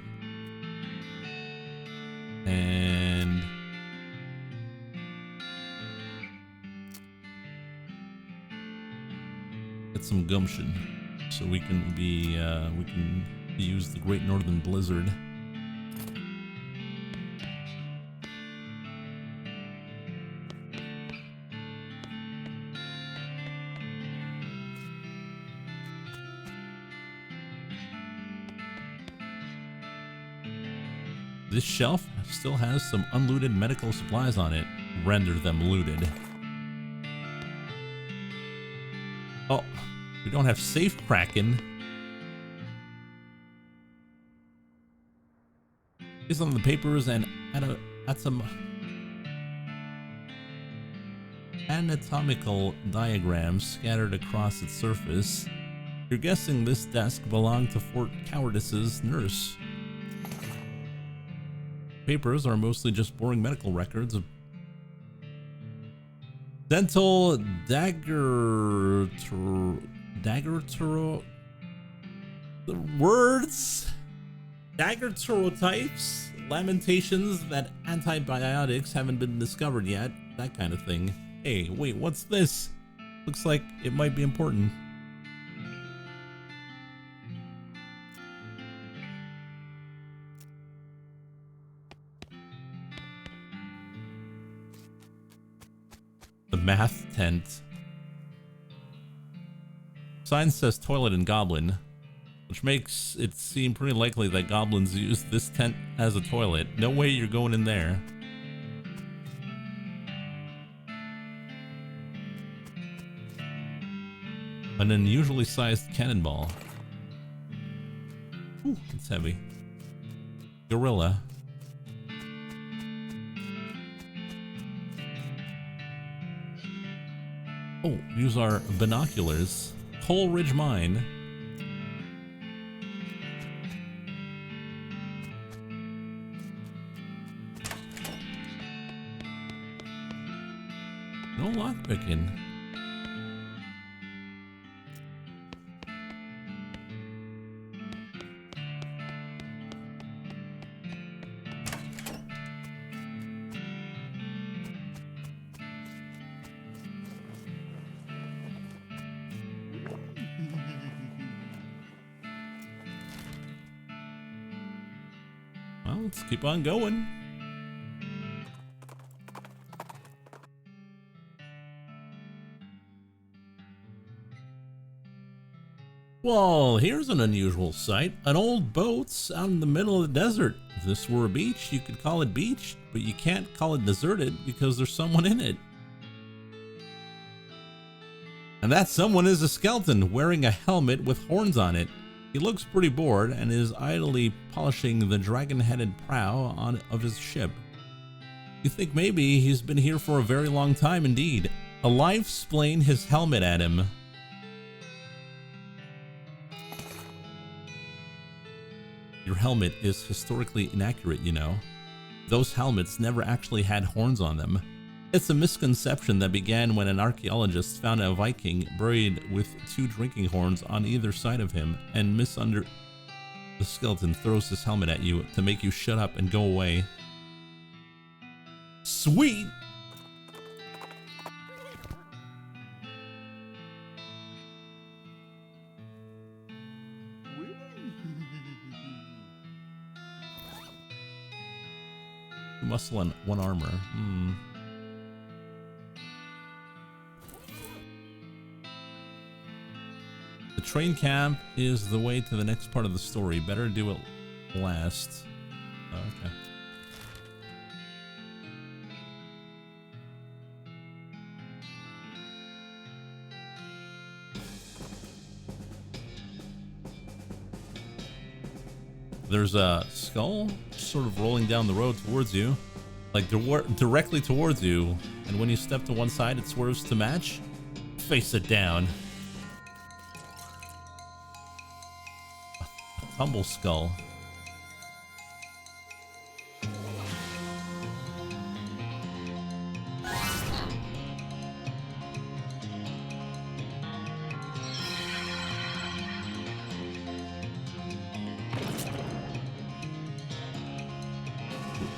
And get some gumption. So we can use the Great Northern Blizzard. This shelf still has some unlooted medical supplies on it. Render them looted. Oh. We don't have safe cracking. Based on the papers and at some anatomical diagrams scattered across its surface, you're guessing this desk belonged to Fort Cowardice's nurse. Papers are mostly just boring medical records of dental daguerreotypes, lamentations that antibiotics haven't been discovered yet, that kind of thing. Hey, wait, what's this? Looks like it might be important. math tent. Sign says toilet and goblin, which makes it seem pretty likely that goblins use this tent as a toilet. No way you're going in there. An unusually sized cannonball. Ooh, it's heavy. Gorilla. Oh, use our binoculars. Coal Ridge Mine. No lockpicking. Well, let's keep on going. Well, here's an unusual sight. An old boat's out in the middle of the desert. If this were a beach, you could call it beach, but you can't call it deserted because there's someone in it. And that someone is a skeleton wearing a helmet with horns on it. He looks pretty bored and is idly polishing the dragon-headed prow of his ship. You think maybe he's been here for a very long time indeed. A life splaying his helmet at him. Your helmet is historically inaccurate, you know. Those helmets never actually had horns on them. It's a misconception that began when an archaeologist found a Viking buried with 2 drinking horns on either side of him, and the skeleton throws his helmet at you to make you shut up and go away. Sweet! Muscle and 1 armor. The train camp is the way to the next part of the story. Better do it last. Oh, okay. There's a skull sort of rolling down the road towards you, like directly towards you, and when you step to one side it swerves to match. Face it down. A tumble skull.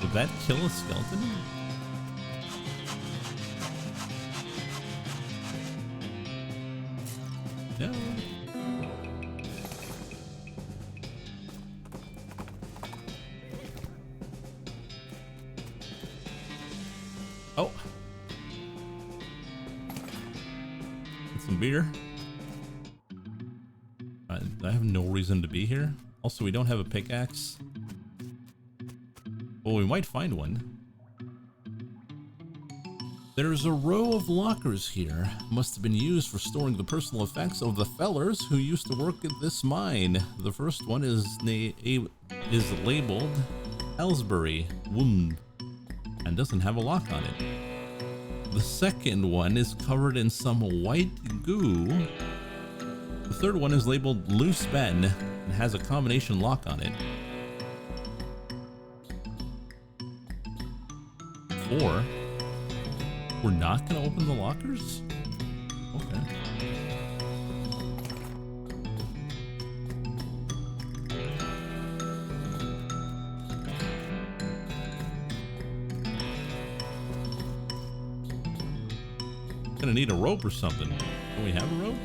Did that kill a skeleton? No. Oh. Get some beer. I have no reason to be here. Also, we don't have a pickaxe. Well, we might find one. There's a row of lockers here. Must have been used for storing the personal effects of the fellers who used to work at this mine. The first one is labeled Ellsbury Wound and doesn't have a lock on it. The second one is covered in some white goo. The third one is labeled Loose Ben and has a combination lock on it. 4. We're not gonna open the lockers? Okay. Gonna need a rope or something. Do we have a rope?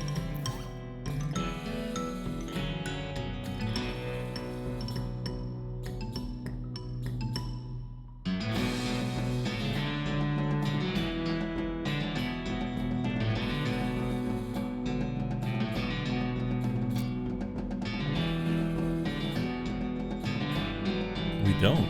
don't.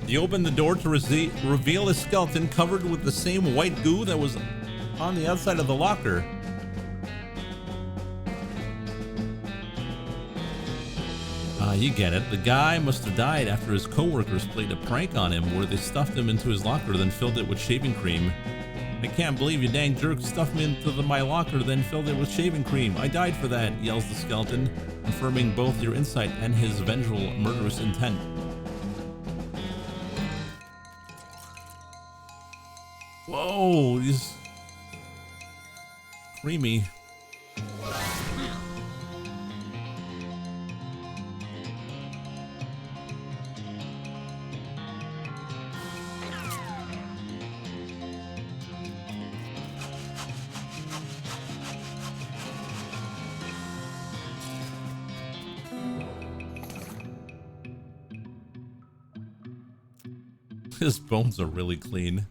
You open the door to reveal a skeleton covered with the same white goo that was on the outside of the locker. You get it. The guy must have died after his coworkers played a prank on him where they stuffed him into his locker, then filled it with shaving cream. I can't believe you dang jerk stuffed me into my locker, then filled it with shaving cream. I died for that, yells the skeleton, confirming both your insight and his vengeful, murderous intent. Whoa, he's creamy. His bones are really clean.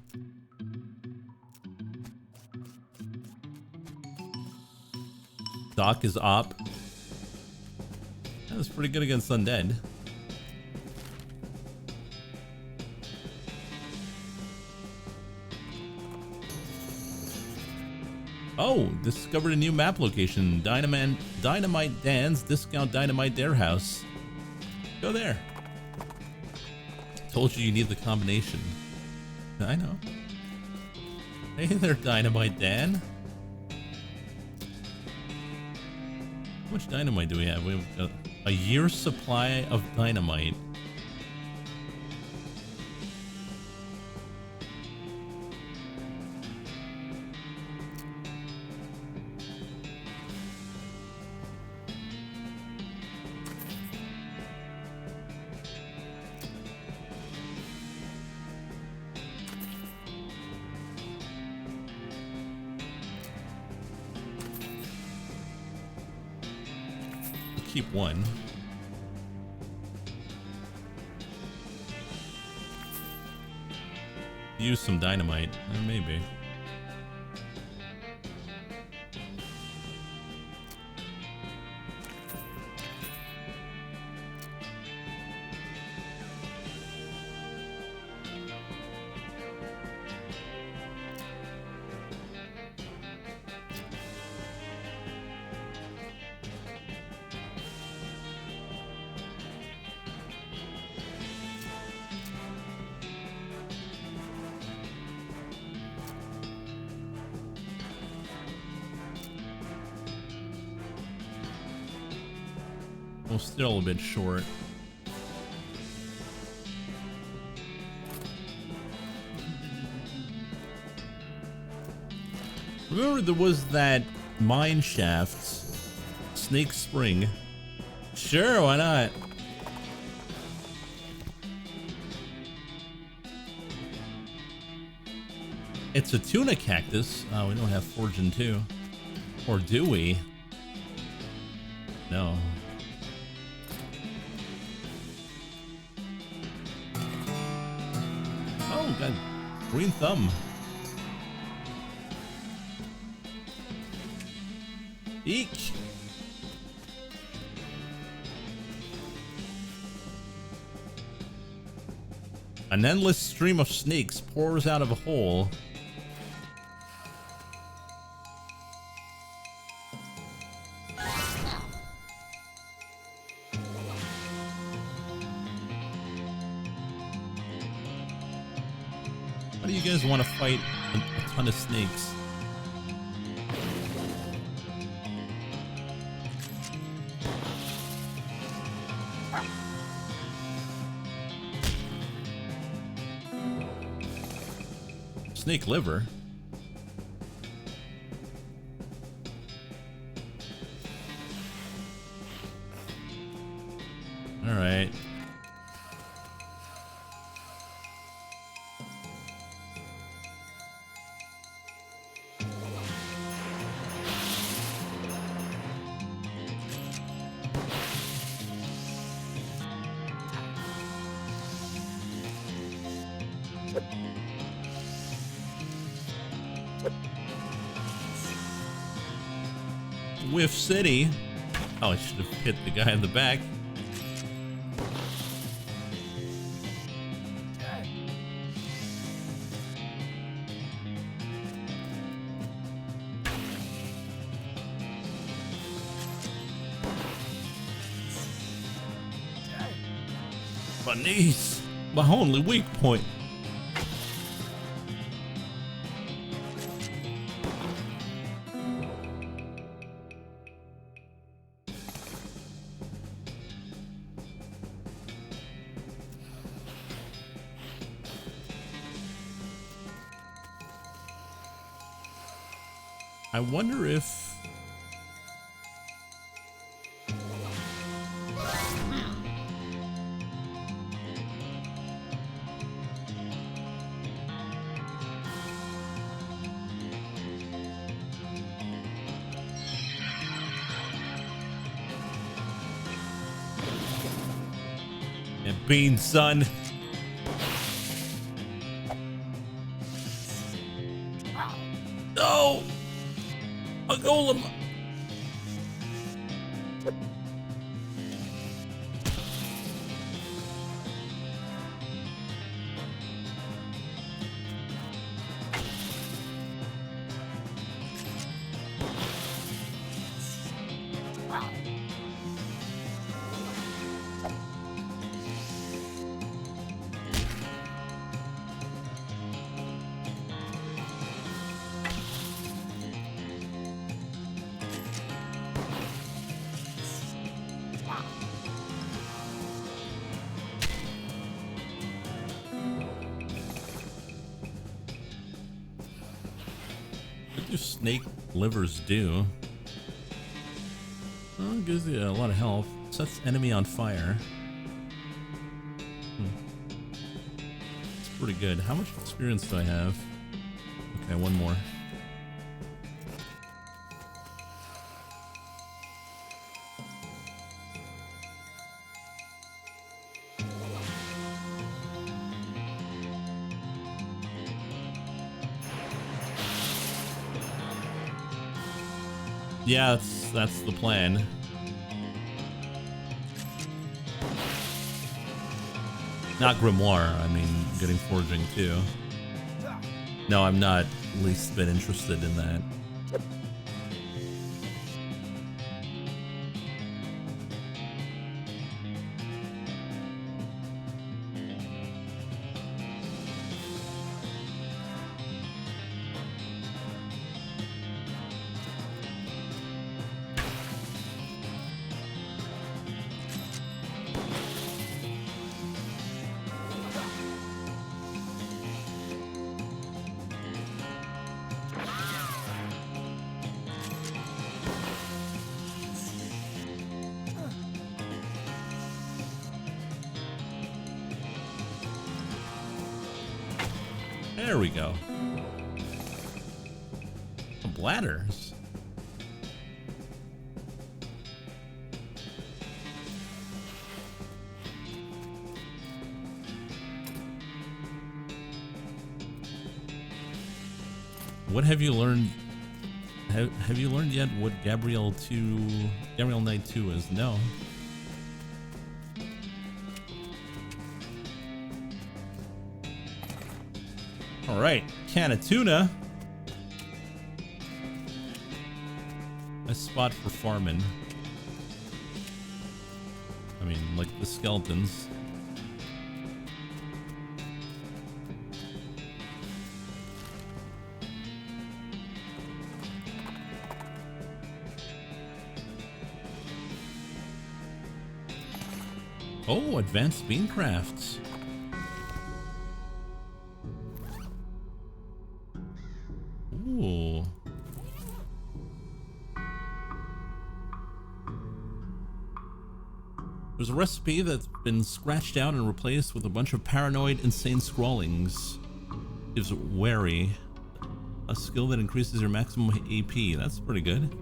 Doc is op. That was pretty good against undead. Oh, discovered a new map location. Dynamite Dan's Discount Dynamite Dare House. Go there. Told you need the combination. I know. Hey there, Dynamite Dan. How much dynamite do we have? We have a year's supply of dynamite. Keep one. Use some dynamite, maybe. Well, still a bit short. Remember there was that mine shaft, Snake Spring. Sure, why not? It's a tuna cactus. Oh, we don't have Fortune 2. Or do we? No. Oh, got green thumb. Eek. An endless stream of snakes pours out of a hole. How do you guys want to fight a ton of snakes? Snake liver. All right. Whiff City. Oh, I should have hit the guy in the back. My knees. My only weak point. I wonder if... And bean, son. No! A golem! What do snake livers do? Well, it gives you a lot of health. Sets enemy on fire. It's pretty good. How much experience do I have? Okay, one more. Yeah, that's the plan. Not grimoire, I mean getting forging too. No, I'm not least bit interested in that. There we go. Bladders. What have you learned? Have you learned yet what Gabriel Knight 2 is? No. All right, can of tuna. Nice spot for farming. I mean, like the skeletons. Oh, advanced bean crafts. Ooh. There's a recipe that's been scratched out and replaced with a bunch of paranoid, insane scrawlings. Gives wary, a skill that increases your maximum AP. That's pretty good.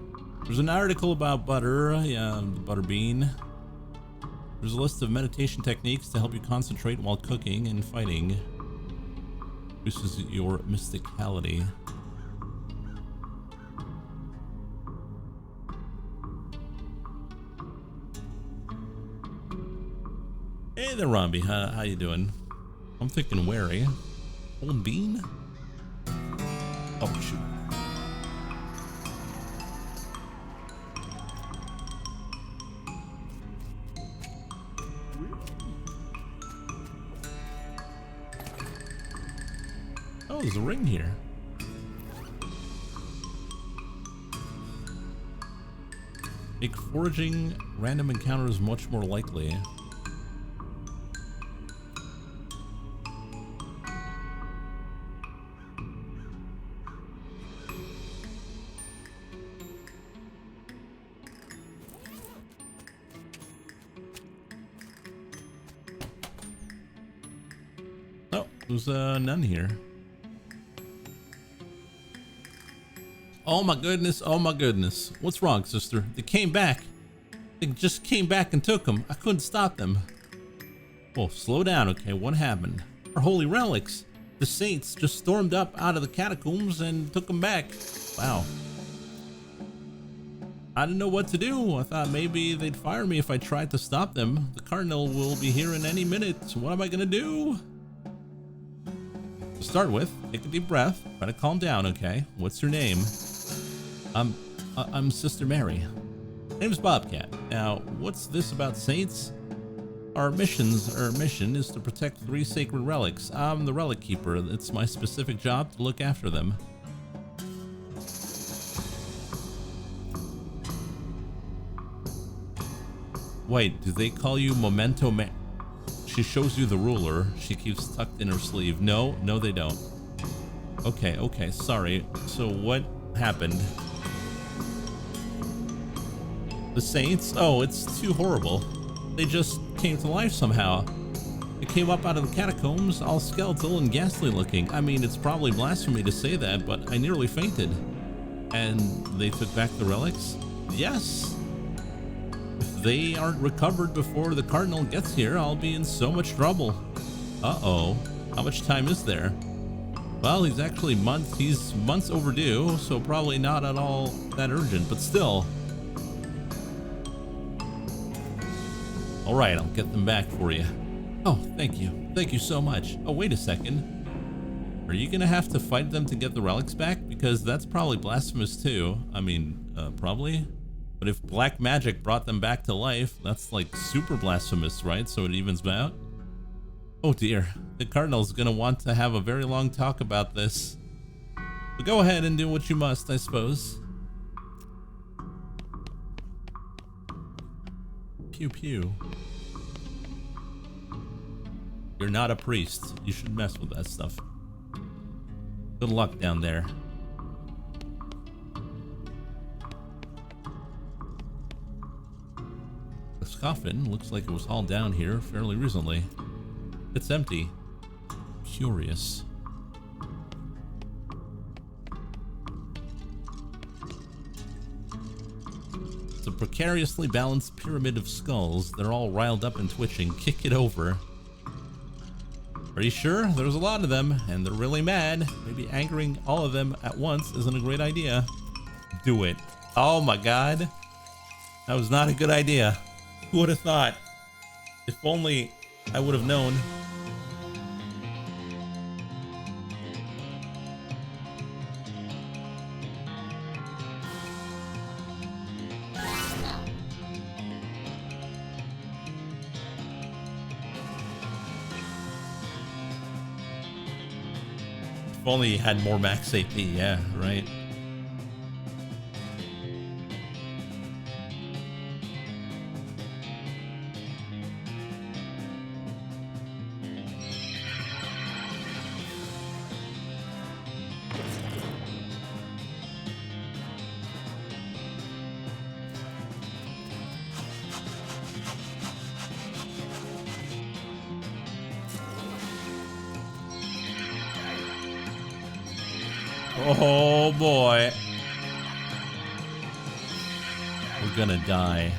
There's an article about butter, yeah, the butter bean. There's a list of meditation techniques to help you concentrate while cooking and fighting. Boosts your mysticality. Hey there, Romby. How you doing? I'm thinking wary. Old bean? Oh, shoot. Oh, there's a ring here. Make foraging random encounters much more likely. Oh, there's none here. Oh my goodness, oh my goodness. What's wrong, sister? They came back. They just came back and took them. I couldn't stop them. Oh, slow down, okay? What happened? Our holy relics. The saints just stormed up out of the catacombs and took them back. Wow. I didn't know what to do. I thought maybe they'd fire me if I tried to stop them. The cardinal will be here in any minute. So what am I gonna do? To start with, take a deep breath. Try to calm down, okay? What's your name? I'm Sister Mary. Name's Bobcat. Now, what's this about saints? Our mission is to protect 3 sacred relics. I'm the relic keeper. It's my specific job to look after them. Wait, do they call you Memento Man? She shows you the ruler she keeps tucked in her sleeve. No, they don't. Okay, sorry. So what happened? The saints? Oh, it's too horrible. They just came to life somehow. They came up out of the catacombs, all skeletal and ghastly looking. I mean, it's probably blasphemy to say that, but I nearly fainted. And they took back the relics? Yes. If they aren't recovered before the cardinal gets here, I'll be in so much trouble. Uh-oh. How much time is there? Well, he's months overdue, so probably not at all that urgent, but still. All right, I'll get them back for you. Oh, thank you. Thank you so much. Oh, wait a second. Are you gonna have to fight them to get the relics back? Because that's probably blasphemous too. I mean, probably. But if black magic brought them back to life, that's like super blasphemous, right? So it evens out. Oh dear, the cardinal's gonna want to have a very long talk about this. But go ahead and do what you must, I suppose. Pew pew. You're not a priest. You should mess with that stuff. Good luck down there. The coffin looks like it was hauled down here fairly recently. It's empty. Curious. It's a precariously balanced pyramid of skulls. They're all riled up and twitching. Kick it over. Are you sure? There's a lot of them, and they're really mad. Maybe angering all of them at once isn't a great idea. Do it. Oh my god. That was not a good idea. Who would have thought? If only I would have known. If only he had more max AP, yeah, right. Oh boy. We're gonna die.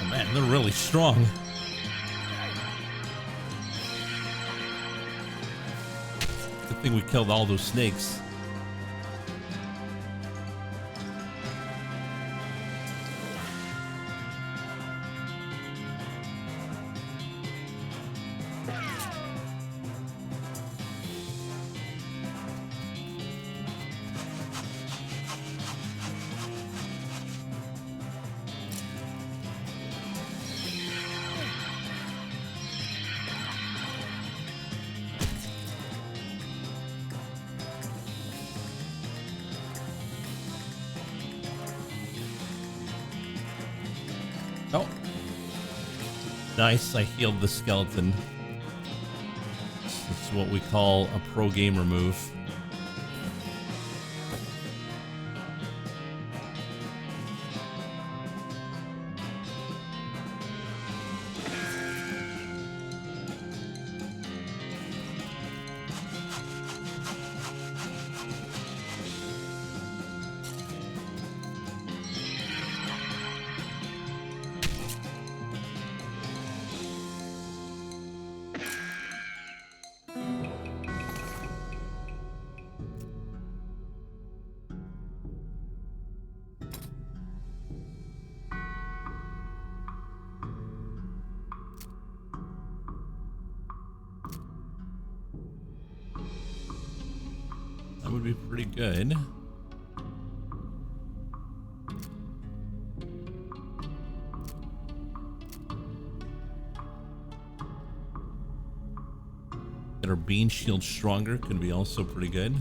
Man, they're really strong. Good thing we killed all those snakes. Oh. Nice, I healed the skeleton. It's what we call a pro gamer move. That would be pretty good. Get our bean shield stronger, could be also pretty good.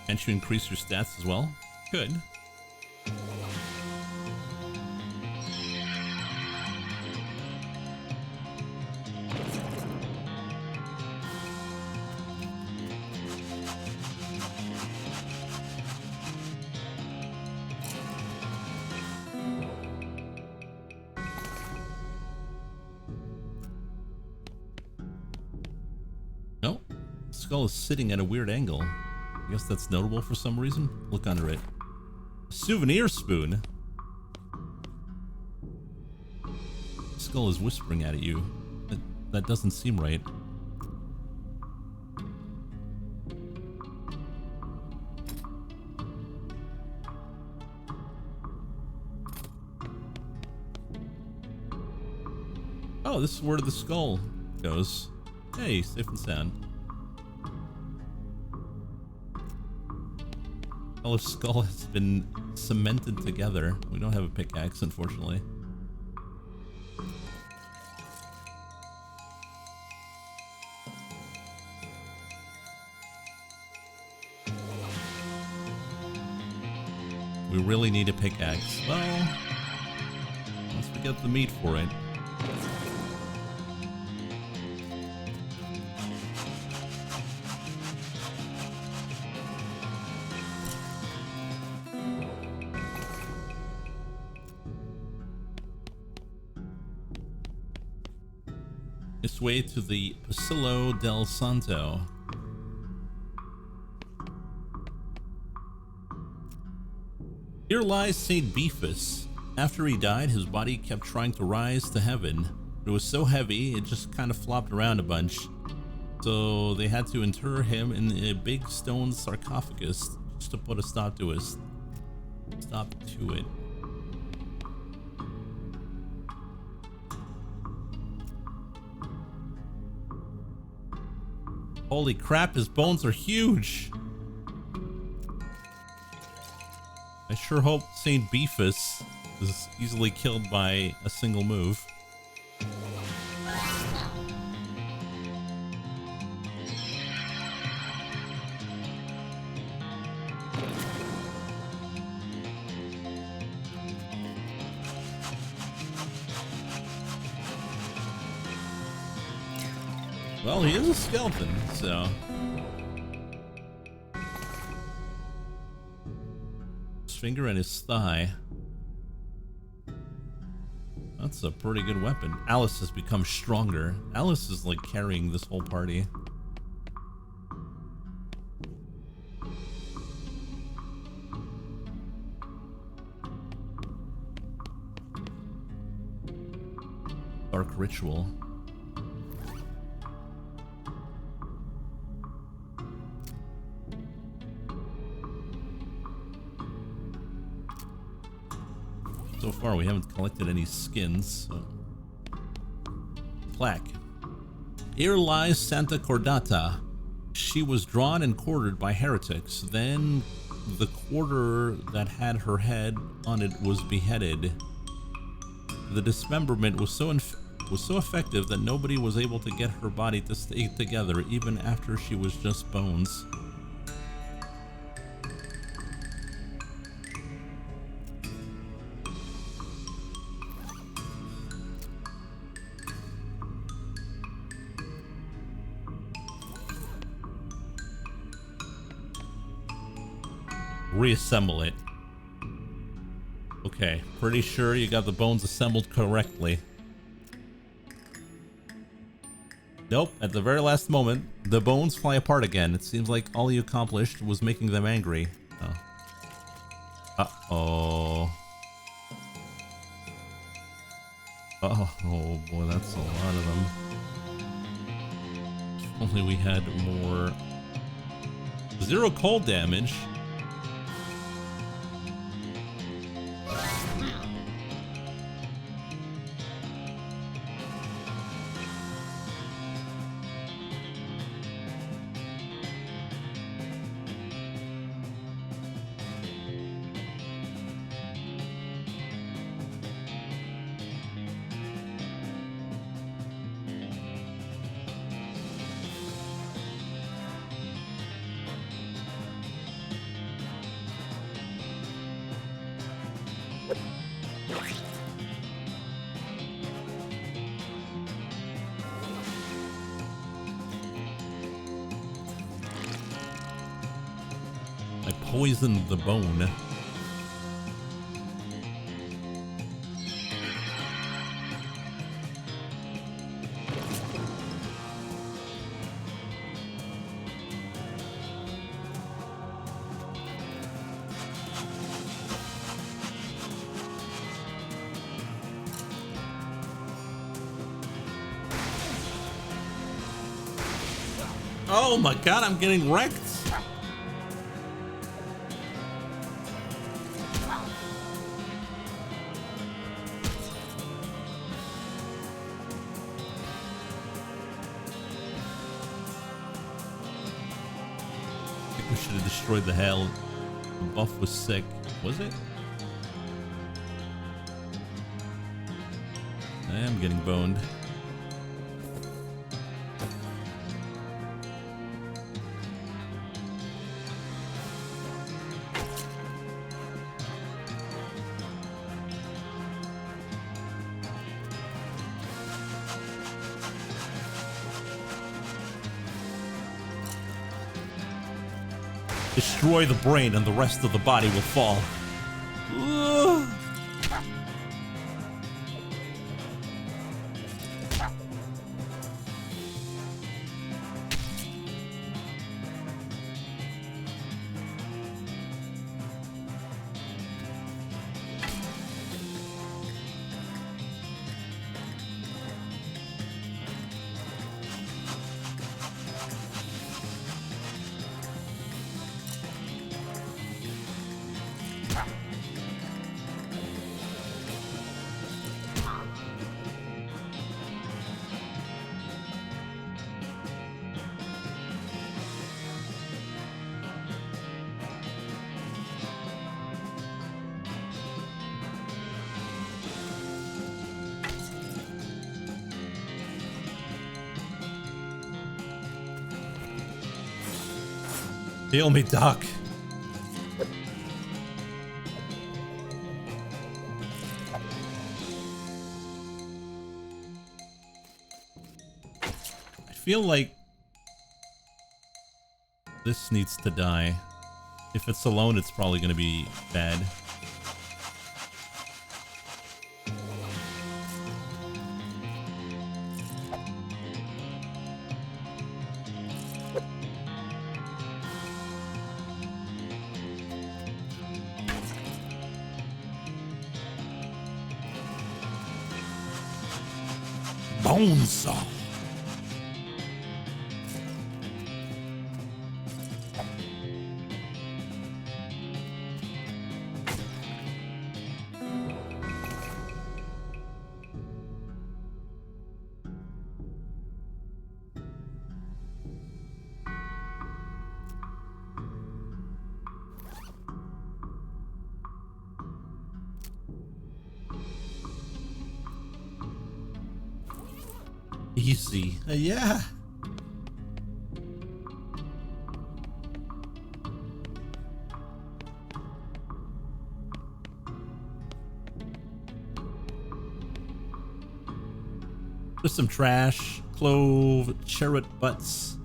Can't you increase your stats as well? Could. No, the skull is sitting at a weird angle. I guess that's notable for some reason. Look under it. Souvenir spoon. Skull is whispering at you. That doesn't seem right. Oh, this is where the skull goes. Hey, safe and sound. Oh, the skull has been cemented together. We don't have a pickaxe, unfortunately. We really need a pickaxe. Well, once we get the meat for it. This way to the Pasillo del Santo. Here lies Saint Beefus. After he died, his body kept trying to rise to heaven. It was so heavy, it just kind of flopped around a bunch. So they had to inter him in a big stone sarcophagus just to put a stop to it. Holy crap, his bones are huge. I sure hope Saint Beefus is easily killed by a single move. Well, he is a skeleton, so... His finger and his thigh. That's a pretty good weapon. Alice has become stronger. Alice is like carrying this whole party. Dark Ritual. So far, we haven't collected any skins. So. Plaque. Here lies Santa Cordata. She was drawn and quartered by heretics. Then the quarter that had her head on it was beheaded. The dismemberment was so effective that nobody was able to get her body to stay together even after she was just bones. Reassemble it. Okay, pretty sure you got the bones assembled correctly. Nope, at the very last moment, the bones fly apart again. It seems like all you accomplished was making them angry. Oh. Uh-oh. Oh boy, that's a lot of them. If only we had more. 0 cold damage. Poisoned the bone. Oh my god, I'm getting wrecked. Destroyed the hell. The buff was sick. Was it? I am getting boned. Destroy the brain and the rest of the body will fall. Ugh. Heal me, Doc. I feel like this needs to die. If it's alone, it's probably going to be bad. Bonesaw. Easy. Yeah. There's some trash, clove, cherret butts,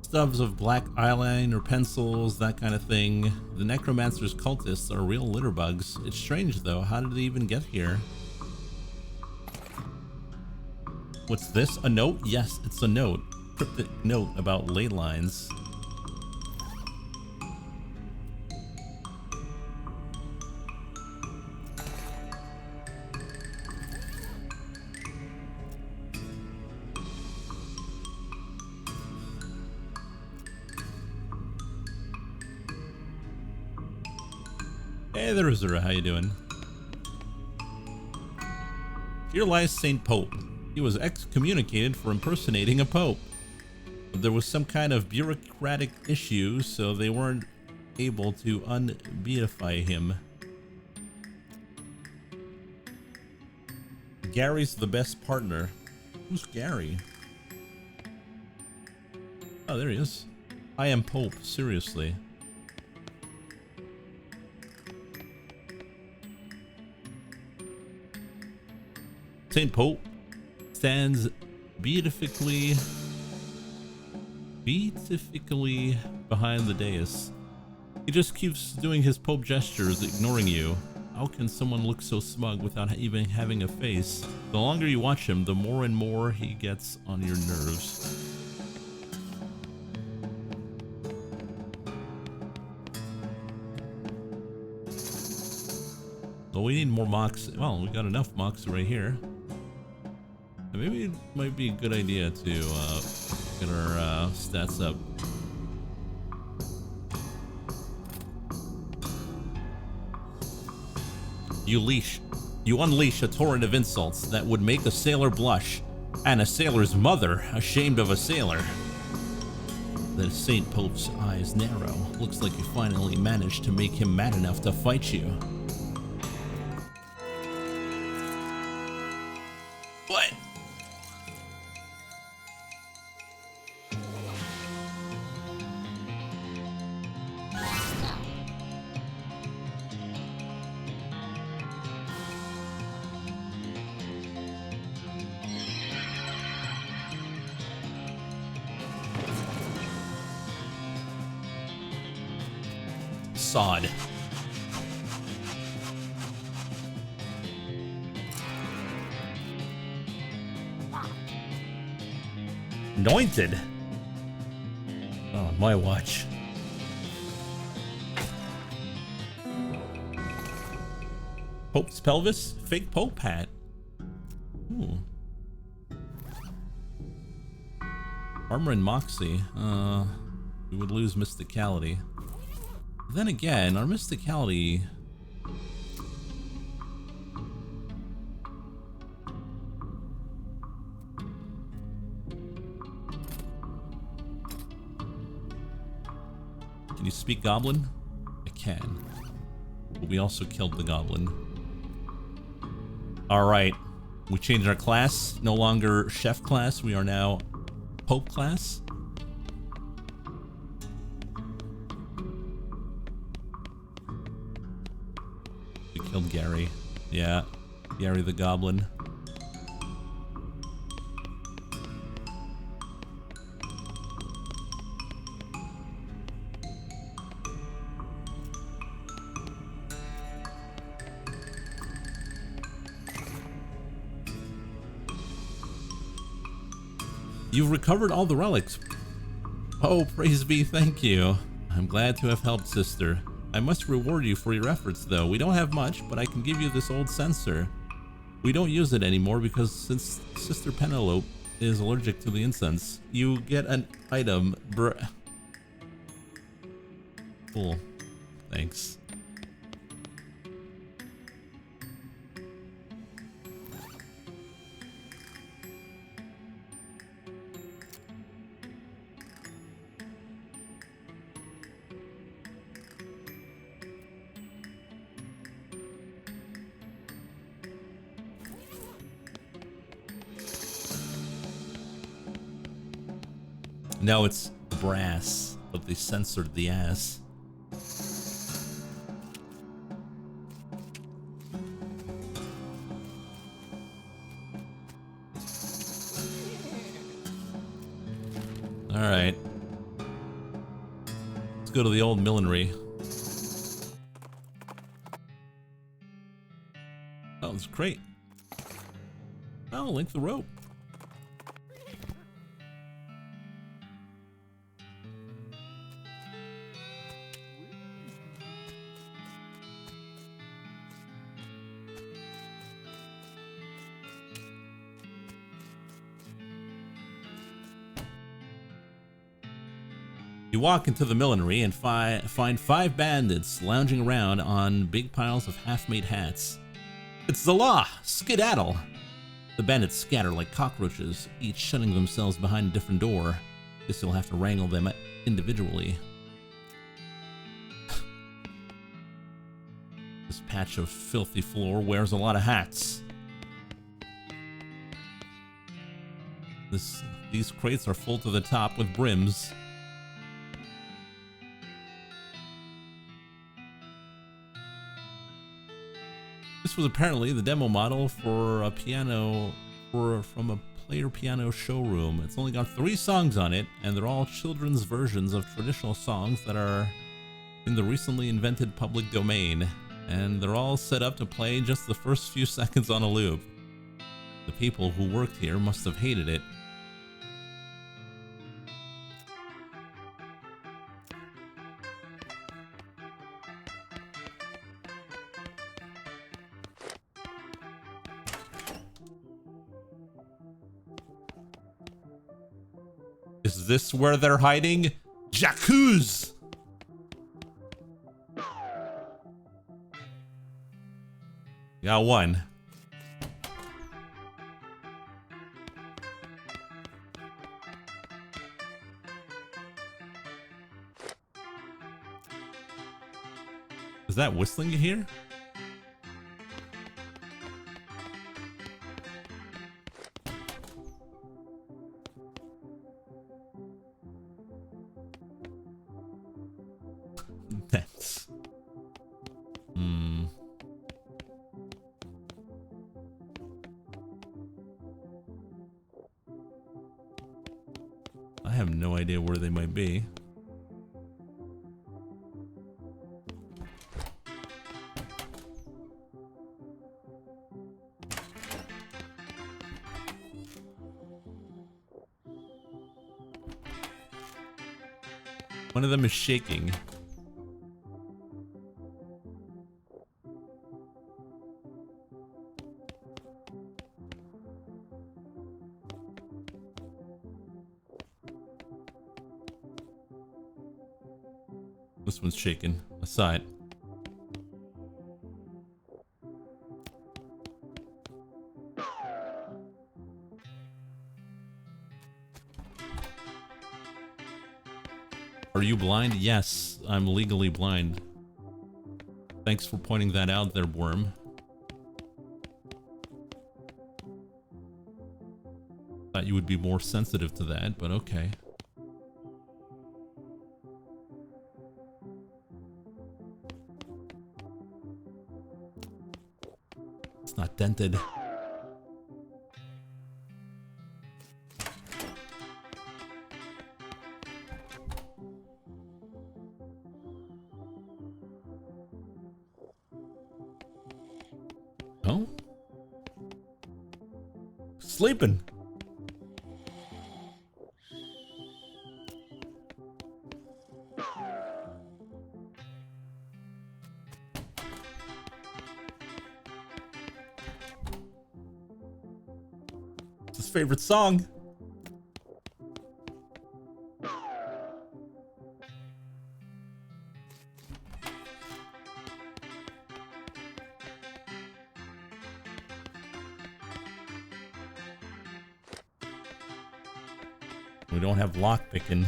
stubs of black eyeliner pencils, that kind of thing. The necromancer's cultists are real litter bugs. It's strange though, how did they even get here? What's this? A note? Yes, it's a note. Cryptic note about ley lines. Hey there, Zura. How you doing? Here lies Saint Pope. He was excommunicated for impersonating a pope. There was some kind of bureaucratic issue, so they weren't able to unbeatify him. Gary's the best partner. Who's Gary? Oh, there he is. I am Pope, seriously. Saint Pope stands beatifically behind the dais. He just keeps doing his Pope gestures, ignoring you. How can someone look so smug without even having a face? The longer you watch him, the more and more he gets on your nerves. Well, we need more mocks. Well, we got enough mocks right here. Maybe it might be a good idea to get our stats up. You unleash a torrent of insults that would make a sailor blush, and a sailor's mother ashamed of a sailor. The Saint Pope's eyes narrow. Looks like you finally managed to make him mad enough to fight you. What? Sod. Anointed. Oh, my watch. Pope's pelvis? Fake Pope hat. Ooh. Armor and Moxie. We would lose Mysticality. Then again, our Mysticality... Can you speak Goblin? I can. But we also killed the Goblin. Alright. We changed our class. No longer Chef class. We are now Pope class. killed Gary. Yeah, Gary the Goblin. You've recovered all the relics. Oh, praise be, thank you. I'm glad to have helped, sister. I must reward you for your efforts, though. We don't have much, but I can give you this old censer. We don't use it anymore because since Sister Penelope is allergic to the incense, you get an item. Cool. Thanks. Now it's brass, but they censored the ass. Alright. Let's go to the old millinery. Oh, it's great. Oh, link the rope. You walk into the millinery and find 5 bandits lounging around on big piles of half-made hats. It's the law! Skedaddle! The bandits scatter like cockroaches, each shutting themselves behind a different door. Guess you'll have to wrangle them individually. This patch of filthy floor wears a lot of hats. These crates are full to the top with brims. This was apparently the demo model for a piano from a player piano showroom. It's only got 3 songs on it, and they're all children's versions of traditional songs that are in the recently invented public domain. And they're all set up to play just the first few seconds on a loop. The people who worked here must have hated it. Is this where they're hiding? Jacuz! Got 1. Is that whistling you hear? That's... I have no idea where they might be. One of them is shaking. This one's shaking. I saw it. Are you blind? Yes, I'm legally blind. Thanks for pointing that out there, Worm. Thought you would be more sensitive to that, but okay. It's not dented. Oh? Sleeping. It's his favorite song. We don't have lockpicking.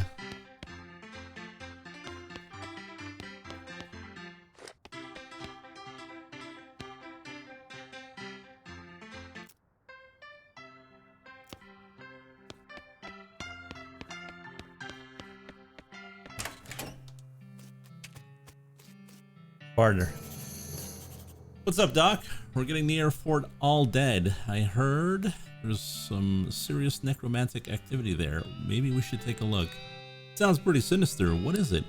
Partner. What's up, Doc? We're getting near Fort All Dead. I heard there's some serious necromantic activity there. Maybe we should take a look. Sounds pretty sinister. What is it?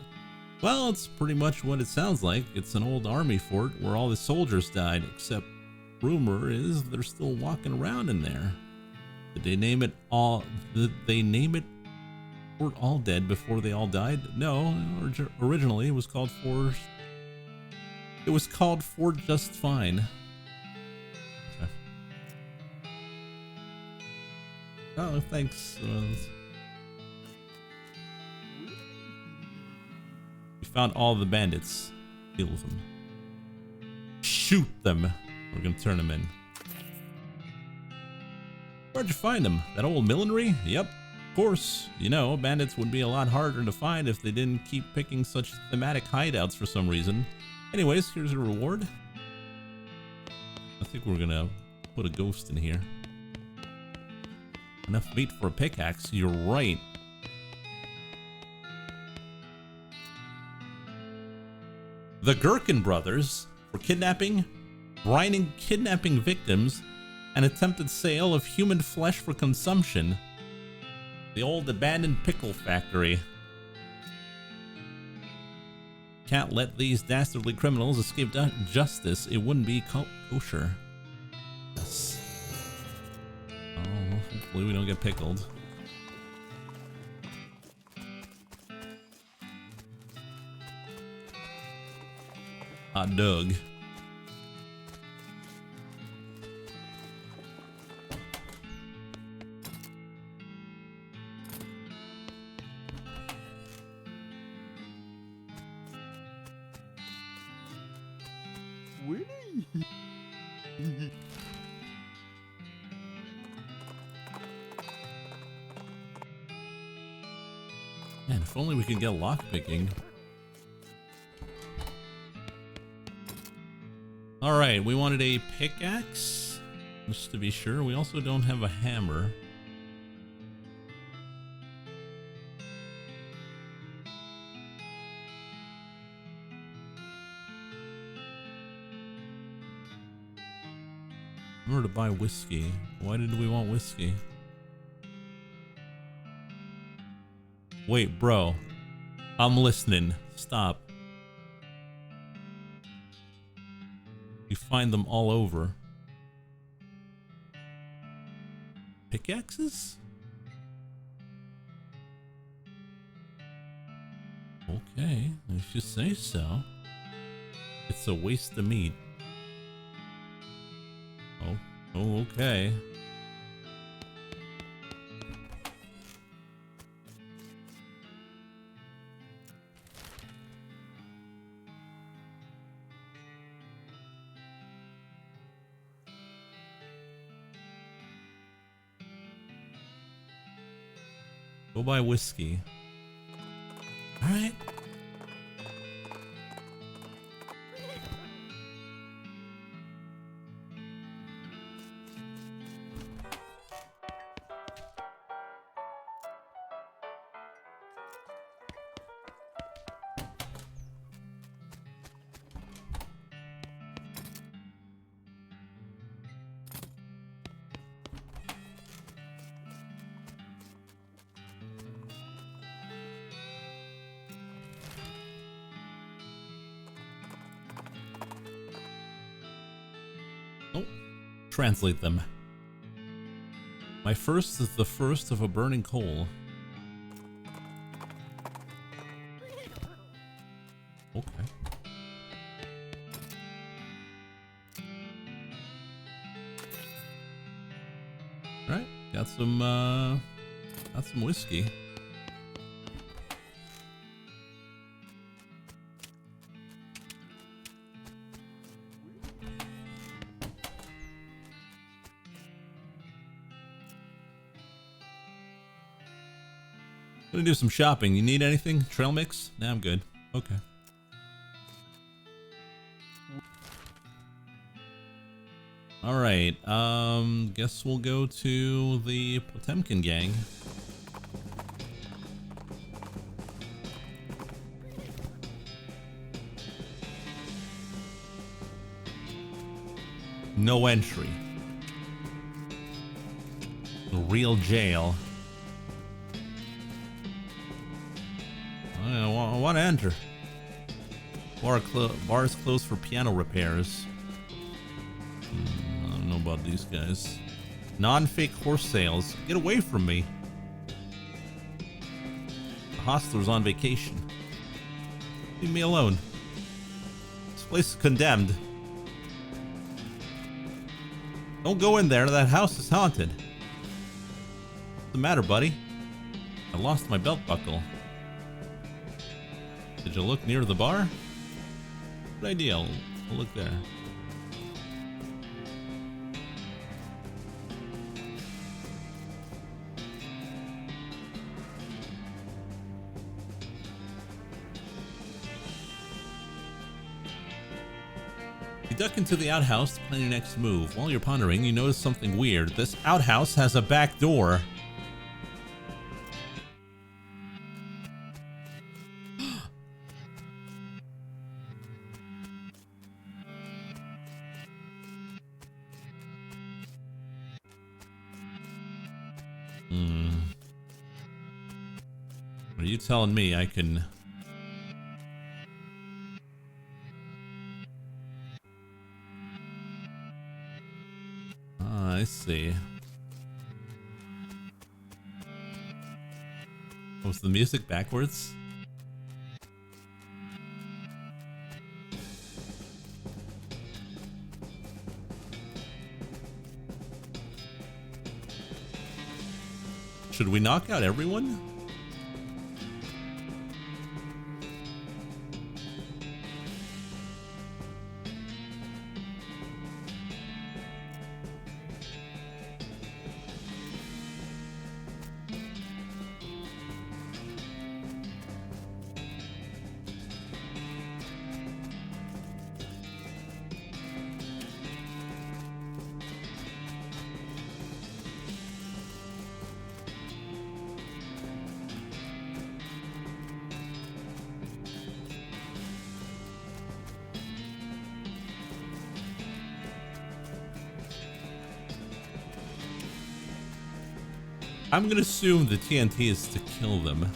Well, it's pretty much what it sounds like. It's an old army fort where all the soldiers died, except rumor is they're still walking around in there. Did they name it Fort All Dead before they all died? No, originally it was called Fort Just Fine. Okay. Oh, thanks. We found all the bandits. Kill them. Shoot them. We're gonna turn them in. Where'd you find them? That old millinery? Yep. Of course. You know, bandits would be a lot harder to find if they didn't keep picking such thematic hideouts for some reason. Anyways, here's a reward. I think we're gonna put a ghost in here. Enough meat for a pickaxe. You're right. The Gherkin brothers for kidnapping, brining kidnapping victims, and attempted sale of human flesh for consumption. The old abandoned pickle factory. Can't let these dastardly criminals escape justice. It wouldn't be kosher. Yes. Oh, hopefully we don't get pickled. Hot dog. Man, if only we could get lockpicking. Alright, we wanted a pickaxe, just to be sure. We also don't have a hammer. Remember to buy whiskey. Why did we want whiskey? Wait, bro. I'm listening. Stop. You find them all over. Pickaxes? Okay, if you say so. It's a waste of meat. Oh, okay. Go buy whiskey. All right. translate them. My first is the first of a burning coal. Okay. Alright, got some whiskey. Gonna do some shopping. You need anything? Trail mix? Nah, I'm good. Okay. Alright, guess we'll go to the Potemkin gang. No entry. Real jail. I want to enter. Bar is closed for piano repairs. I don't know about these guys. Non-fake horse sales. Get away from me. The hostler's on vacation. Leave me alone. This place is condemned. Don't go in there. That house is haunted. What's the matter, buddy? I lost my belt buckle. Did you look near the bar? Good idea. I'll look there. You duck into the outhouse to plan your next move. While you're pondering, you notice something weird. This outhouse has a back door. Are you telling me I can... I see. Was the music backwards? Should we knock out everyone? I'm gonna assume the TNT is to kill them.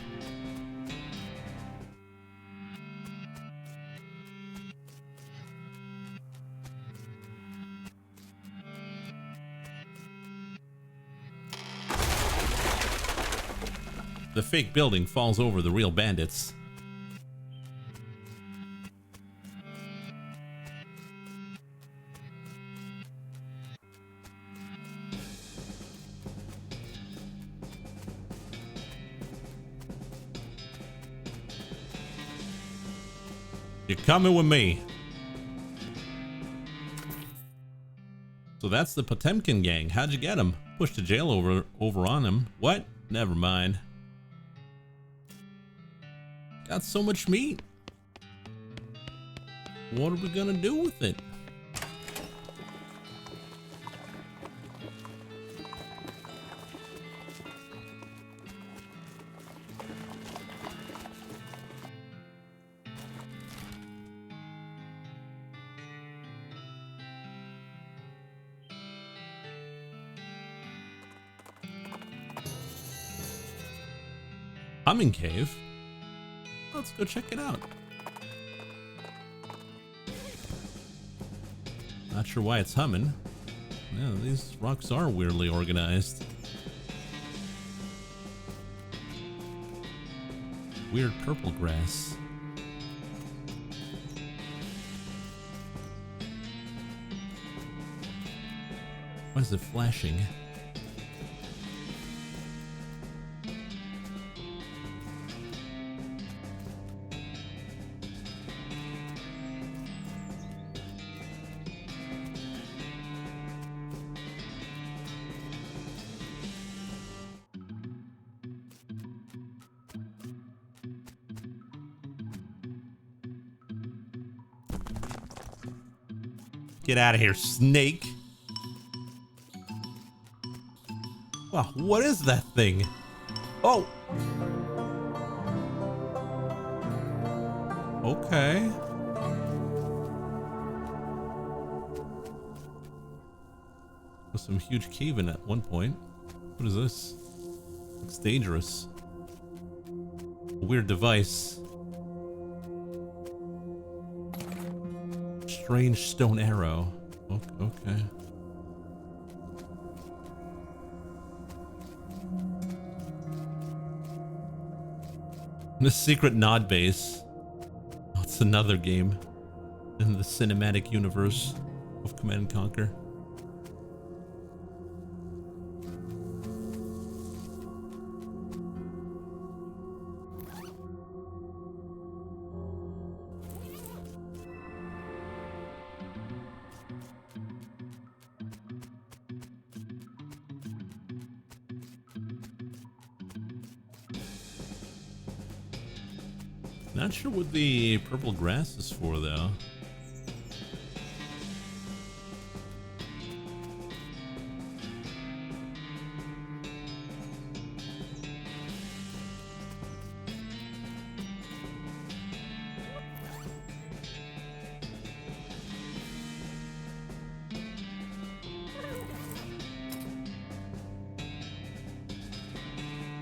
The fake building falls over the real bandits. You're coming with me. So that's the Potemkin gang. How'd you get him? Pushed the jail over on him. What? Never mind. Got so much meat. What are we gonna do with it? Humming cave? Let's go check it out. Not sure why it's humming. Yeah, these rocks are weirdly organized. Weird purple grass. Why is it flashing? Get out of here, snake. Wow, what is that thing? Oh! Okay. There's some huge cave in at one point. What is this? Looks dangerous. A weird device. Strange stone arrow. Okay. The secret nod base. Oh, it's another game in the cinematic universe of Command and Conquer. Not sure what the purple grass is for, though.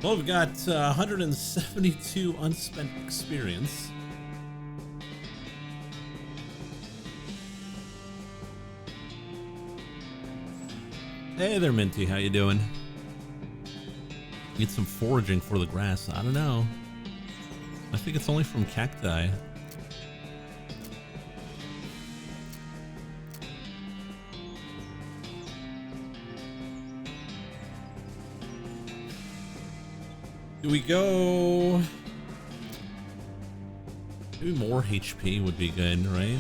Well, we've got 172 unspent experience. Hey there, Minty. How you doing? Need some foraging for the grass. I don't know. I think it's only from cacti. Do we go? Maybe more HP would be good, right?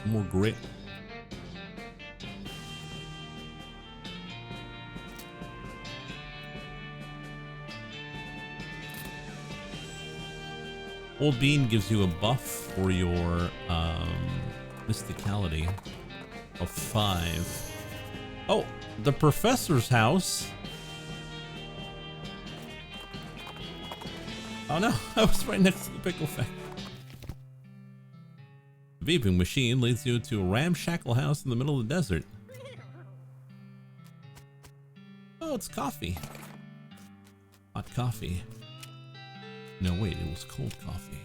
More grit. Old Bean gives you a buff for your mysticality of 5. Oh, the professor's house. Oh no, I was right next to the pickle factory. The vaping machine leads you to a ramshackle house in the middle of the desert. Oh, it's coffee. Hot coffee. No, wait, it was cold coffee.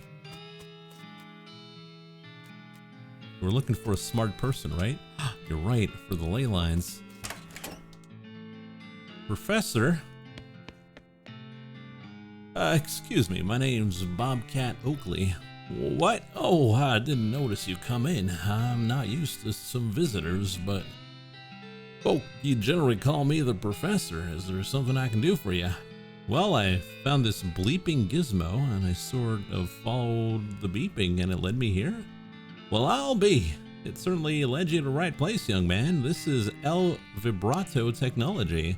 We're looking for a smart person, right? You're right, for the ley lines. Professor? Excuse me, my name's Bobcat Oakley. What? Oh, I didn't notice you come in. I'm not used to some visitors, but... Oh, you generally call me the professor. Is there something I can do for you? Well, I found this bleeping gizmo, and I sort of followed the beeping, and it led me here. Well, I'll be. It certainly led you to the right place, young man. This is El Vibrato technology,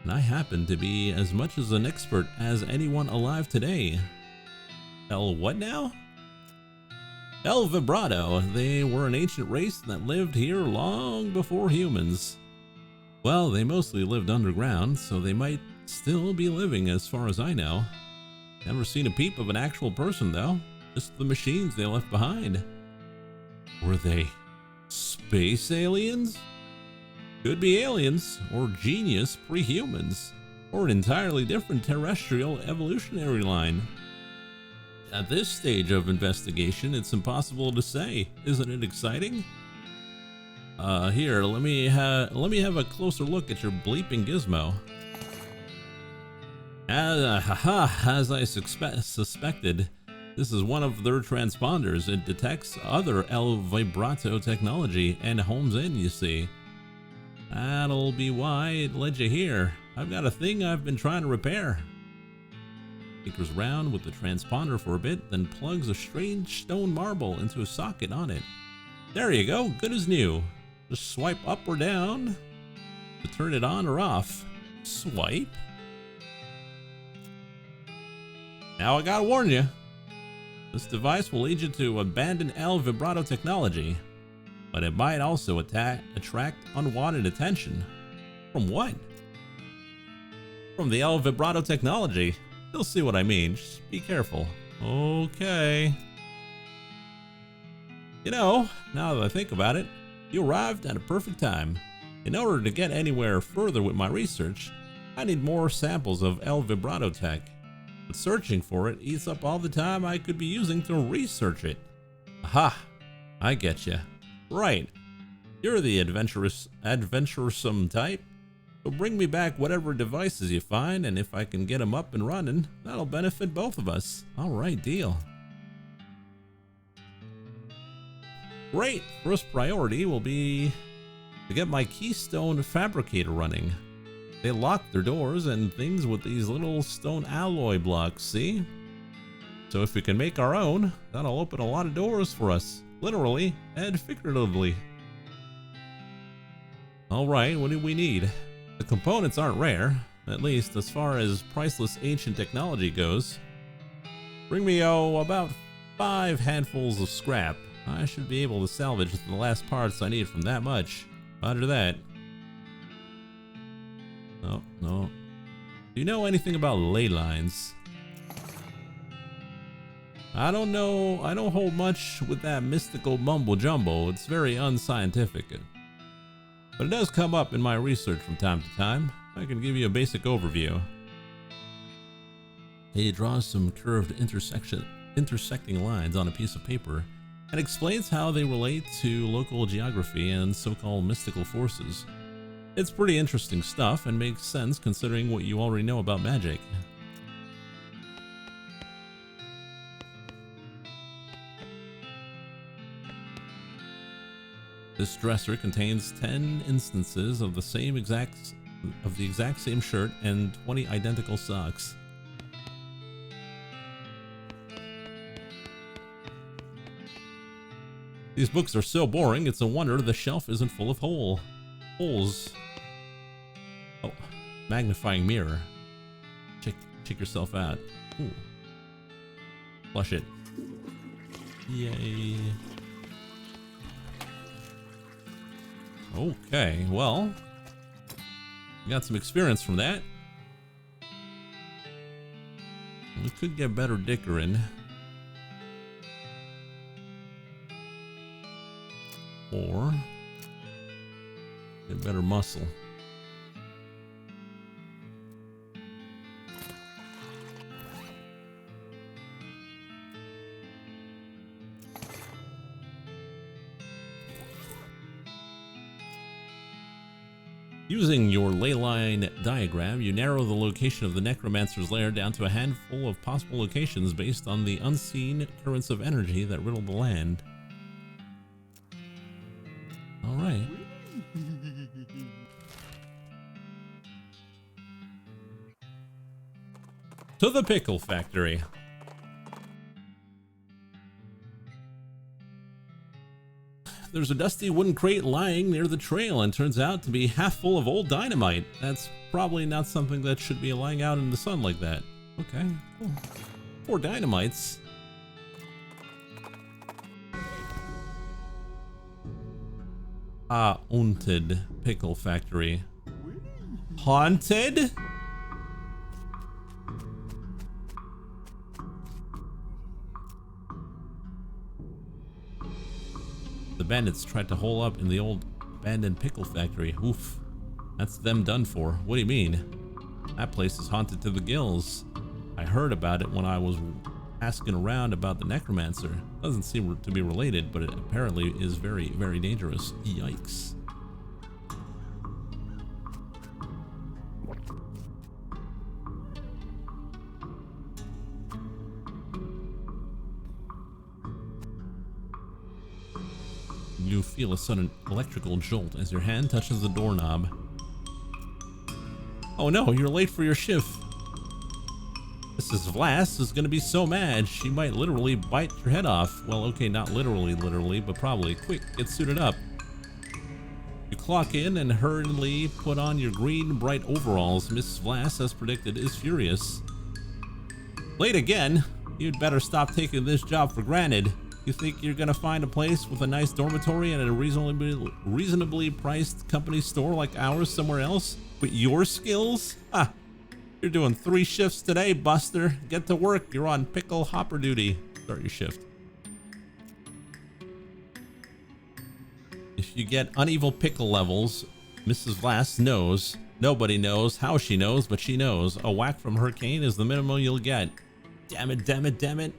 and I happen to be as much as an expert as anyone alive today. El what now? El Vibrato. They were an ancient race that lived here long before humans. Well, they mostly lived underground, so they might still be living as far as I know. Never seen a peep of an actual person though, just the machines they left behind. Were they space aliens? Could be aliens, or genius pre-humans, or an entirely different terrestrial evolutionary line. At this stage of investigation, it's impossible to say. Isn't it exciting? Here, let me have a closer look at your bleeping gizmo. As I suspected, this is one of their transponders. It detects other El Vibrato technology and homes in, you see. That'll be why it led you here. I've got a thing I've been trying to repair. Tinkers round with the transponder for a bit, then plugs a strange stone marble into a socket on it. There you go, good as new. Just swipe up or down to turn it on or off. Swipe. Now I gotta warn you, this device will lead you to abandon El Vibrato technology, but it might also attract unwanted attention. From what? From the El Vibrato technology. You'll see what I mean. Just be careful. Okay. You know, now that I think about it, you arrived at a perfect time. In order to get anywhere further with my research, I need more samples of El Vibrato tech. But searching for it eats up all the time I could be using to research it. Aha! I get you. Right. You're the adventuresome type. So bring me back whatever devices you find, and if I can get them up and running, that'll benefit both of us. Alright, deal. Great! First priority will be to get my Keystone Fabricator running. They lock their doors and things with these little stone alloy blocks, see? So if we can make our own, that'll open a lot of doors for us, literally and figuratively. Alright, what do we need? The components aren't rare, at least as far as priceless ancient technology goes. Bring me, about 5 handfuls of scrap. I should be able to salvage the last parts I need from that much. Roger that. Oh, no. Do you know anything about ley lines? I don't know. I don't hold much with that mystical mumbo jumbo. It's very unscientific. But it does come up in my research from time to time. I can give you a basic overview. He draws some curved intersecting lines on a piece of paper and explains how they relate to local geography and so-called mystical forces. It's pretty interesting stuff and makes sense considering what you already know about magic. This dresser contains 10 instances of the exact same shirt and 20 identical socks. These books are so boring, it's a wonder the shelf isn't full of holes. Oh, magnifying mirror. Check yourself out. Ooh. Flush it. Yay. Okay, well, we got some experience from that. We could get better dickering. Or get better muscle. Using your ley line diagram, you narrow the location of the necromancer's lair down to a handful of possible locations based on the unseen currents of energy that riddle the land. All right. To the pickle factory. There's a dusty wooden crate lying near the trail and turns out to be half full of old dynamite. That's probably not something that should be lying out in the sun like that. Okay, cool. 4 dynamites. Haunted pickle factory. Haunted? The bandits tried to hole up in the old abandoned pickle factory. Oof. That's them done for. What do you mean? That place is haunted to the gills. I heard about it when I was asking around about the necromancer. Doesn't seem to be related, but it apparently is very, very dangerous. Yikes. You feel a sudden electrical jolt as your hand touches the doorknob. Oh no, you're late for your shift. Mrs. Vlass is gonna be so mad, she might literally bite your head off. Well, okay, not literally, but probably. Quick, get suited up. You clock in and hurriedly put on your green, bright overalls. Mrs. Vlass, as predicted, is furious. Late again? You'd better stop taking this job for granted. You think you're gonna find a place with a nice dormitory and a reasonably priced company store like ours somewhere else? With your skills? Ha! You're doing 3 shifts today, Buster. Get to work. You're on pickle hopper duty. Start your shift. If you get uneven pickle levels, Mrs. Vlass knows. Nobody knows how she knows, but she knows. A whack from her cane is the minimum you'll get. Damn it, damn it, damn it.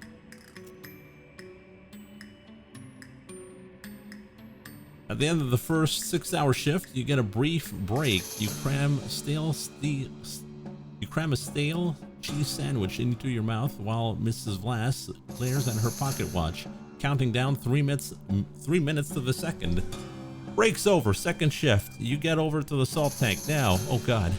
At the end of the first 6-hour shift, you get a brief break. You cram a stale cheese sandwich into your mouth while Mrs. Vlass glares at her pocket watch, counting down 3 minutes to the second. Break's over, second shift. You get over to the salt tank now. Oh god.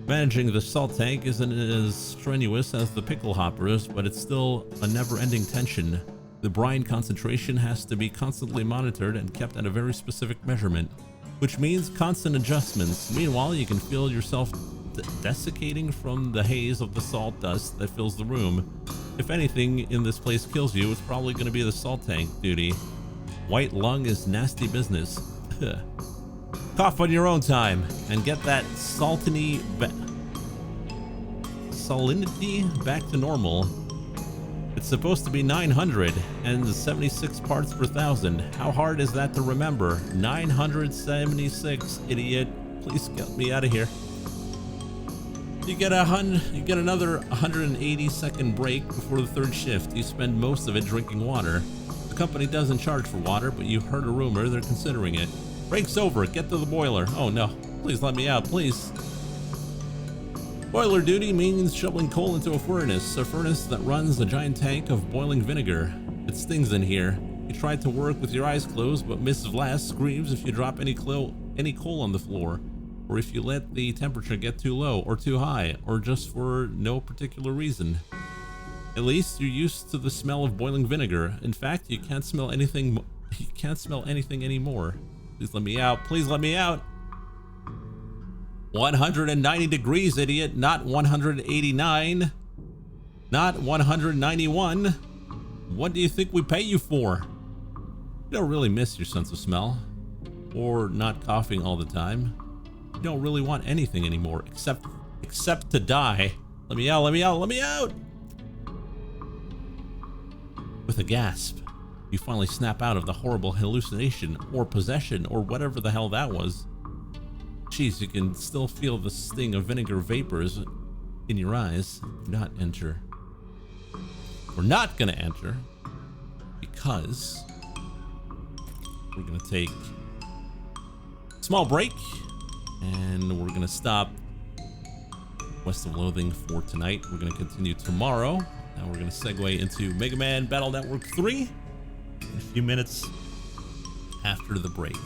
Managing the salt tank isn't as strenuous as the pickle hoppers, but it's still a never-ending tension. The brine concentration has to be constantly monitored and kept at a very specific measurement, which means constant adjustments. Meanwhile, you can feel yourself desiccating from the haze of the salt dust that fills the room. If anything in this place kills you, it's probably going to be the salt tank duty. White lung is nasty business. Cough on your own time and get that salinity back to normal. It's supposed to be 976 parts per thousand. How hard is that to remember? 976, idiot. Please get me out of here. You get another 180-second break before the third shift. You spend most of it drinking water. The company doesn't charge for water, but you've heard a rumor they're considering it. Break's over. Get to the boiler. Oh no. Please let me out, please. Boiler duty means shoveling coal into a furnace that runs a giant tank of boiling vinegar. It stings in here. You try to work with your eyes closed, but Mrs. Vlass screams if you drop any coal on the floor, or if you let the temperature get too low or too high, or just for no particular reason. At least you're used to the smell of boiling vinegar. In fact, you can't smell anything. You can't smell anything anymore. Please let me out. Please let me out. 190 degrees, idiot, not 189, not 191. What do you think we pay you for? You don't really miss your sense of smell, or not coughing all the time. You don't really want anything anymore, except to die. Let me out, let me out, let me out! With a gasp, you finally snap out of the horrible hallucination, or possession, or whatever the hell that was. Jeez, you can still feel the sting of vinegar vapors in your eyes. Do not enter. We're not gonna enter because we're gonna take a small break and we're gonna stop West of Loathing for tonight. We're gonna continue tomorrow. Now we're gonna segue into Mega Man Battle Network 3 in a few minutes after the break.